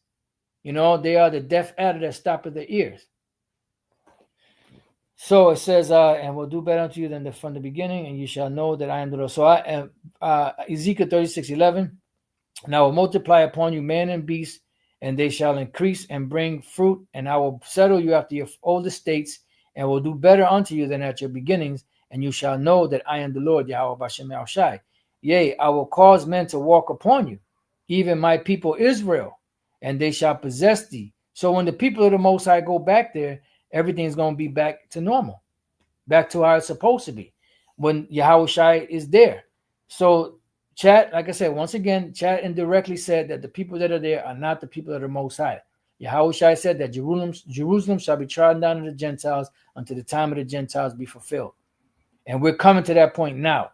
A: They are the deaf adder that stop at their ears. So it says, and will do better unto you than from the beginning, and you shall know that I am the Lord. So I am Ezekiel 36:11. And I will multiply upon you man and beast, and they shall increase and bring fruit, and I will settle you after your old estates, and will do better unto you than at your beginnings, and you shall know that I am the Lord, Yahweh Bashem Yahushai. Yea, I will cause men to walk upon you, even my people Israel, and they shall possess thee. So when the people of the Most High go back there, everything's going to be back to normal, back to how it's supposed to be when Yahushai is there. So chat, like I said, once again, chat indirectly said that the people that are there are not the people of the Most High. Yahushai said that Jerusalem shall be trodden down of the Gentiles until the time of the Gentiles be fulfilled. And we're coming to that point now.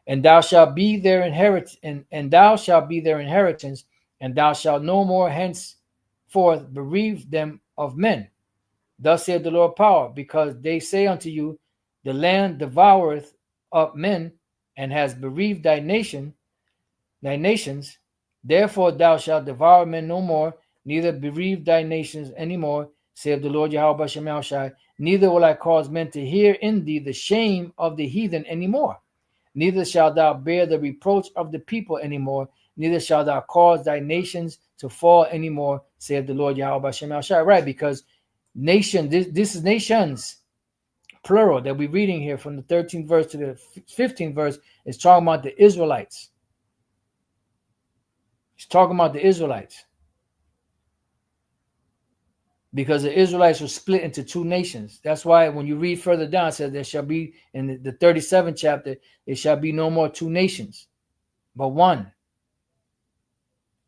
A: And thou shalt be their inheritance, and thou shalt be their inheritance, and thou shalt no more henceforth bereave them of men. Thus saith the Lord power, because they say unto you, the land devoureth up men, and has bereaved thy nations. Therefore thou shalt devour men no more, neither bereave thy nations any more, saith the Lord Yahweh Bashem Yahushai. Neither will I cause men to hear in thee the shame of the heathen any more. Neither shalt thou bear the reproach of the people any more. Neither shalt thou cause thy nations to fall any more, saith the Lord Yahweh Bashem Yahushai. Right, because this is nations, plural that we're reading here from the 13th verse to the 15th verse is talking about the Israelites. He's talking about the Israelites. Because the Israelites were split into two nations. That's why when you read further down, it says there shall be, in the 37th chapter, there shall be no more two nations, but one.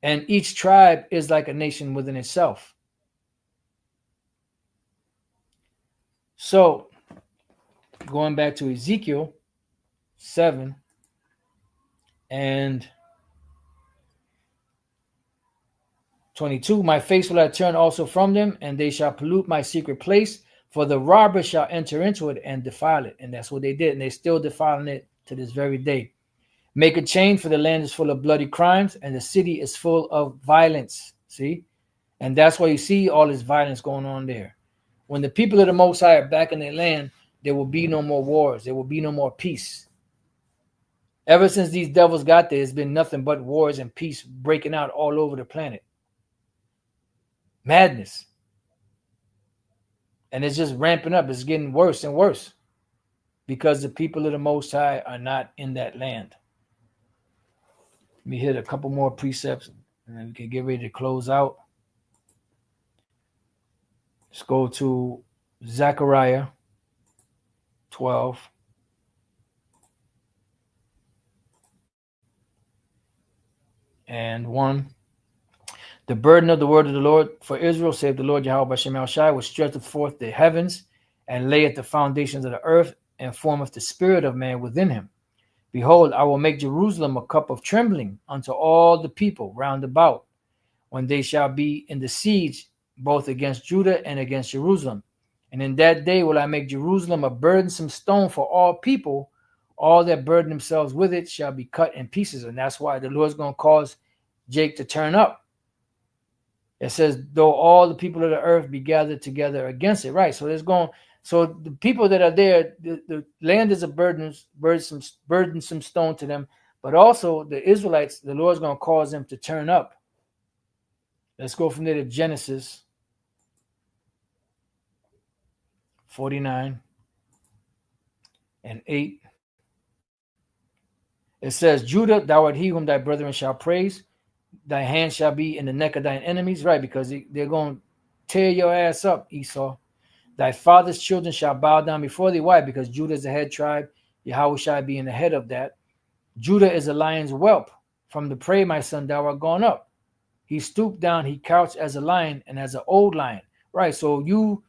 A: And each tribe is like a nation within itself. So, going back to Ezekiel 7 and 22, my face will I turn also from them, and they shall pollute my secret place, for the robber shall enter into it and defile it. And that's what they did, and they're still defiling it to this very day. Make a chain, for the land is full of bloody crimes, and the city is full of violence. See? And that's why you see all this violence going on there. When the people of the Most High are back in their land, there will be no more wars. There will be no more peace. Ever since these devils got there, it's been nothing but wars and peace breaking out all over the planet. Madness. And it's just ramping up. It's getting worse and worse because the people of the Most High are not in that land. Let me hit a couple more precepts and then we can get ready to close out. Let's go to Zechariah 12. And 1. The burden of the word of the Lord for Israel, save the Lord Yahweh Bashem El Shai, which stretcheth forth the heavens and layeth the foundations of the earth and formeth the spirit of man within him. Behold, I will make Jerusalem a cup of trembling unto all the people round about, when they shall be in the siege both against Judah and against Jerusalem. And in that day will I make Jerusalem a burdensome stone for all people. All that burden themselves with it shall be cut in pieces. And that's why the Lord's going to cause Jake to turn up. It says, though all the people of the earth be gathered together against it. Right. So so the people that are there, the land is a burdensome stone to them. But also the Israelites, the Lord's going to cause them to turn up. Let's go from there to Genesis 49 and 8. It says, Judah, thou art he whom thy brethren shall praise. Thy hand shall be in the neck of thine enemies. Right, because they're going to tear your ass up, Esau. Thy father's children shall bow down before thee. Why? Because Judah is the head tribe. Yahweh shall be in the head of that. Judah is a lion's whelp. From the prey, my son, thou art gone up. He stooped down, he couched as a lion and as an old lion. Right, so you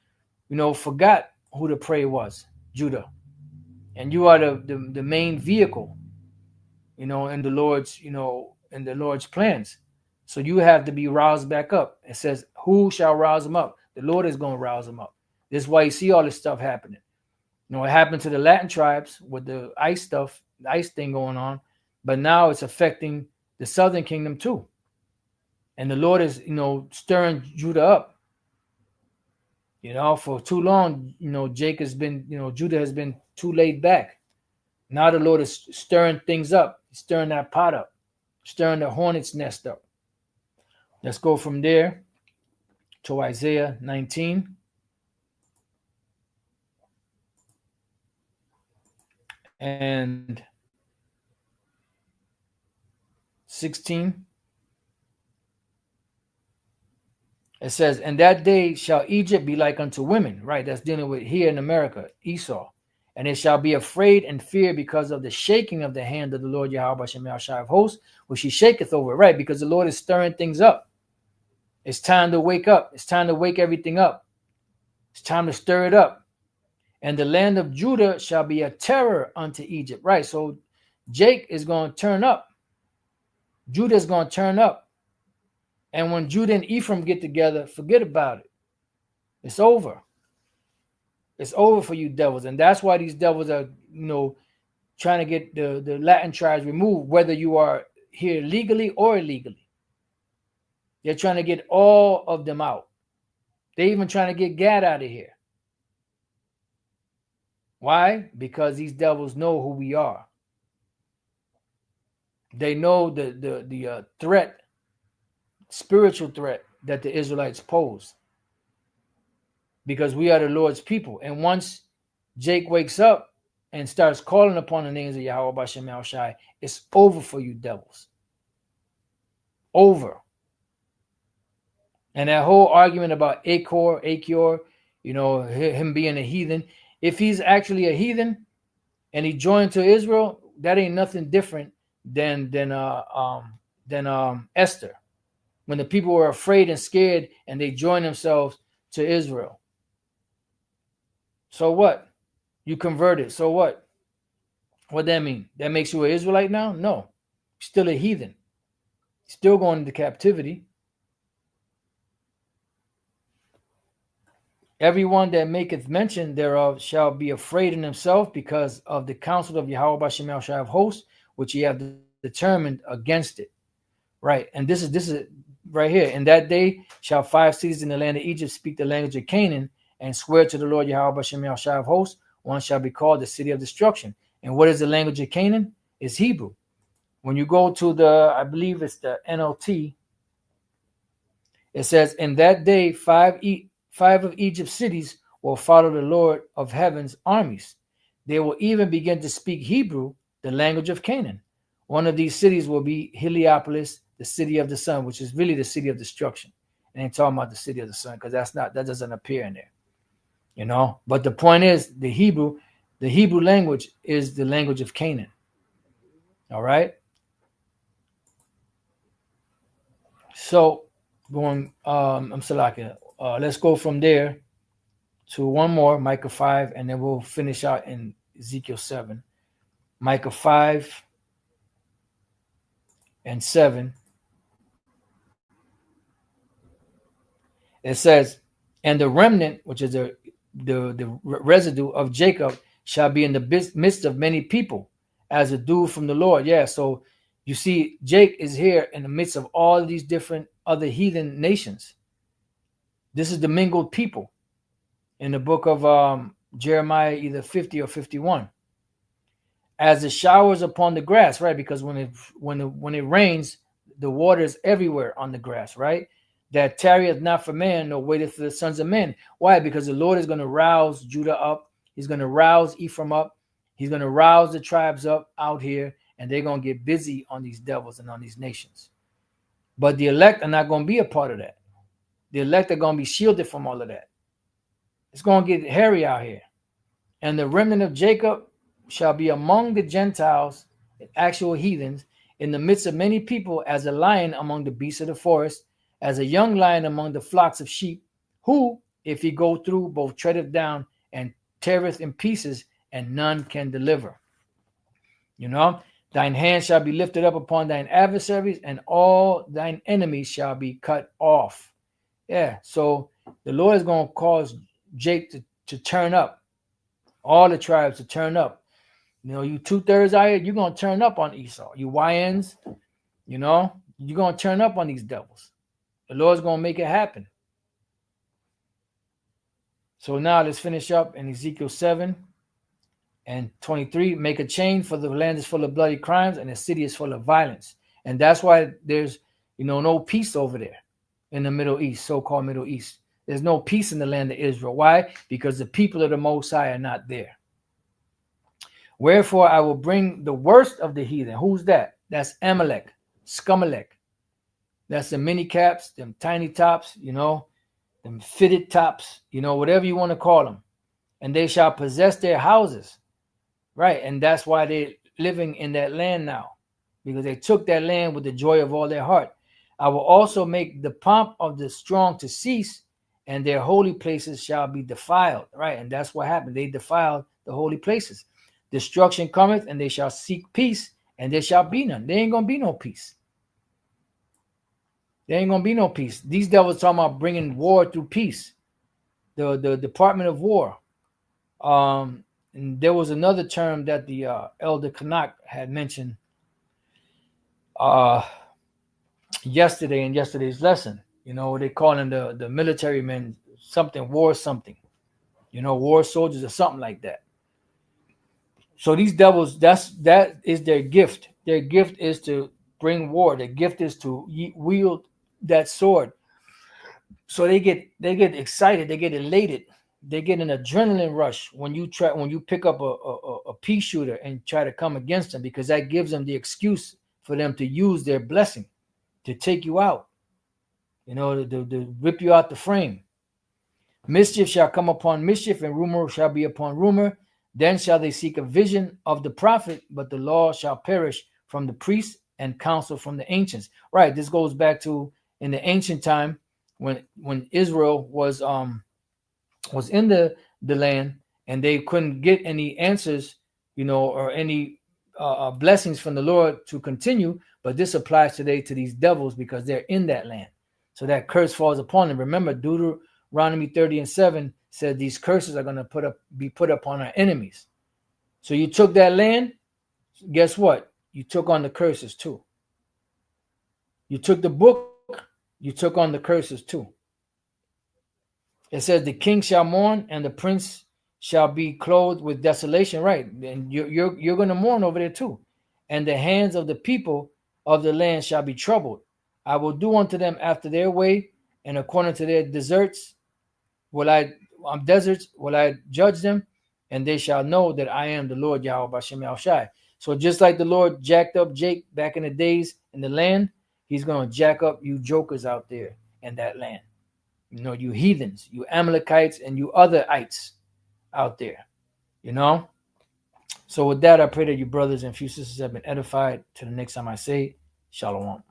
A: forgot who the prey was, Judah. And you are the main vehicle, in the Lord's, in the Lord's plans. So you have to be roused back up. It says, who shall rouse them up? The Lord is going to rouse them up. This is why you see all this stuff happening. It happened to the Latin tribes with the ice thing going on, but now it's affecting the southern kingdom too. And the Lord is, stirring Judah up. For too long, Judah has been too laid back. Now the Lord is stirring things up, stirring that pot up, stirring the hornet's nest up. Let's go from there to Isaiah 19. And 16. It says, and that day shall Egypt be like unto women. Right, that's dealing with here in America, Esau. And it shall be afraid and fear because of the shaking of the hand of the Lord Yahweh Shem Shai of hosts, which he shaketh over. Right, because the Lord is stirring things up. It's time to wake up. It's time to wake everything up. It's time to stir it up. And the land of Judah shall be a terror unto Egypt. Right, so Jake is going to turn up. Judah is going to turn up. And when Judah and Ephraim get together, forget about it. It's over. It's over for you devils. And that's why these devils are, trying to get the Latin tribes removed, whether you are here legally or illegally. They're trying to get all of them out. They're even trying to get Gad out of here. Why? Because these devils know who we are. They know the threat, spiritual threat that the Israelites pose. Because we are the Lord's people. And once Jake wakes up and starts calling upon the names of Yahweh Bashem El Shai, it's over for you devils. Over. And that whole argument about Acor, him being a heathen, if he's actually a heathen and he joined to Israel, that ain't nothing different than Esther, when the people were afraid and scared and they joined themselves to Israel. So what? You converted. So what? What that mean? That makes you an Israelite now? No. Still a heathen. Still going into captivity. Everyone that maketh mention thereof shall be afraid in himself because of the counsel of Yahweh Bashem El Shai of hosts, which he have determined against it. Right. And this is right here. In that day shall 5 cities in the land of Egypt speak the language of Canaan and swear to the Lord Yahweh Bashem El Shai of hosts. One shall be called the city of destruction. And what is the language of Canaan? It's Hebrew. When you go to I believe it's the NLT, it says, in that day, 5 of Egypt's cities will follow the Lord of heaven's armies. They will even begin to speak Hebrew, the language of Canaan. One of these cities will be Heliopolis, the city of the sun, which is really the city of destruction. I ain't talking about the city of the sun because that doesn't appear in there. But the point is, the Hebrew language is the language of Canaan. All right. So going, let's go from there to one more, Micah 5, and then we'll finish out in Ezekiel 7. Micah 5 and 7. It says, and the remnant, which is the residue of Jacob, shall be in the midst of many people, as a dew from the Lord. Yeah, so you see, Jake is here in the midst of all these different other heathen nations. This is the mingled people in the book of Jeremiah, either 50 or 51. As the showers upon the grass, right? Because when it rains, the water is everywhere on the grass, right? That tarrieth not for man, nor waiteth for the sons of men. Why? Because the Lord is going to rouse Judah up. He's going to rouse Ephraim up. He's going to rouse the tribes up out here, and they're going to get busy on these devils and on these nations. But the elect are not going to be a part of that. The elect are going to be shielded from all of that. It's going to get hairy out here. And the remnant of Jacob shall be among the Gentiles, actual heathens, in the midst of many people, as a lion among the beasts of the forest, as a young lion among the flocks of sheep, who, if he go through, both treadeth down and teareth in pieces, and none can deliver. Thine hand shall be lifted up upon thine adversaries, and all thine enemies shall be cut off. Yeah, so the Lord is going to cause Jake to turn up, all the tribes to turn up. You 2/3 out here, you're going to turn up on Esau. You YNs, you're going to turn up on these devils. The Lord's going to make it happen. So now let's finish up in Ezekiel 7 and 23. Make a chain, for the land is full of bloody crimes and the city is full of violence. And that's why there's, no peace over there in the Middle East, so-called Middle East. There's no peace in the land of Israel. Why? Because the people of the Most High are not there. Wherefore I will bring the worst of the heathen. Who's that? That's Amalek, Scumalek. That's the mini caps, them tiny tops, them fitted tops, whatever you want to call them. And they shall possess their houses. Right. And that's why they're living in that land now, because they took that land with the joy of all their heart. I will also make the pomp of the strong to cease, and their holy places shall be defiled. Right. And that's what happened. They defiled the holy places. Destruction cometh, and they shall seek peace, and there shall be none. There ain't going to be no peace. There ain't going to be no peace. These devils talking about bringing war through peace. The Department of War. And there was another term that the Elder Kanak had mentioned yesterday in yesterday's lesson. They call them the military men something, war something. War soldiers or something like that. So these devils, that is their gift. Their gift is to bring war. Their gift is to wield that sword. So they get excited, they get elated they get an adrenaline rush when you pick up a pea shooter and try to come against them, because that gives them the excuse for them to use their blessing to take you out, to rip you out the frame. Mischief shall come upon mischief, and rumor shall be upon rumor. Then shall they seek a vision of the prophet, but the law shall perish from the priests and counsel from the ancients. Right. This goes back to in the ancient time when Israel was in the land, and they couldn't get any answers, or any blessings from the Lord to continue. But this applies today to these devils because they're in that land. So that curse falls upon them. Remember, Deuteronomy 30:7 said these curses are going to be put upon our enemies. So you took that land. Guess what? You took on the curses too. You took the book. You took on the curses too. It says the king shall mourn and the prince shall be clothed with desolation. Right. And you're going to mourn over there too. And the hands of the people of the land shall be troubled. I will do unto them after their way, and according to their deserts will I judge them, and they shall know that I am the Lord Yahweh B'Shem Yahushai. So just like the Lord jacked up Jake back in the days in the land, he's going to jack up you jokers out there in that land. You heathens, you Amalekites, and you other ites out there, So with that, I pray that you brothers and few sisters have been edified. Till the next time I say, Shalom.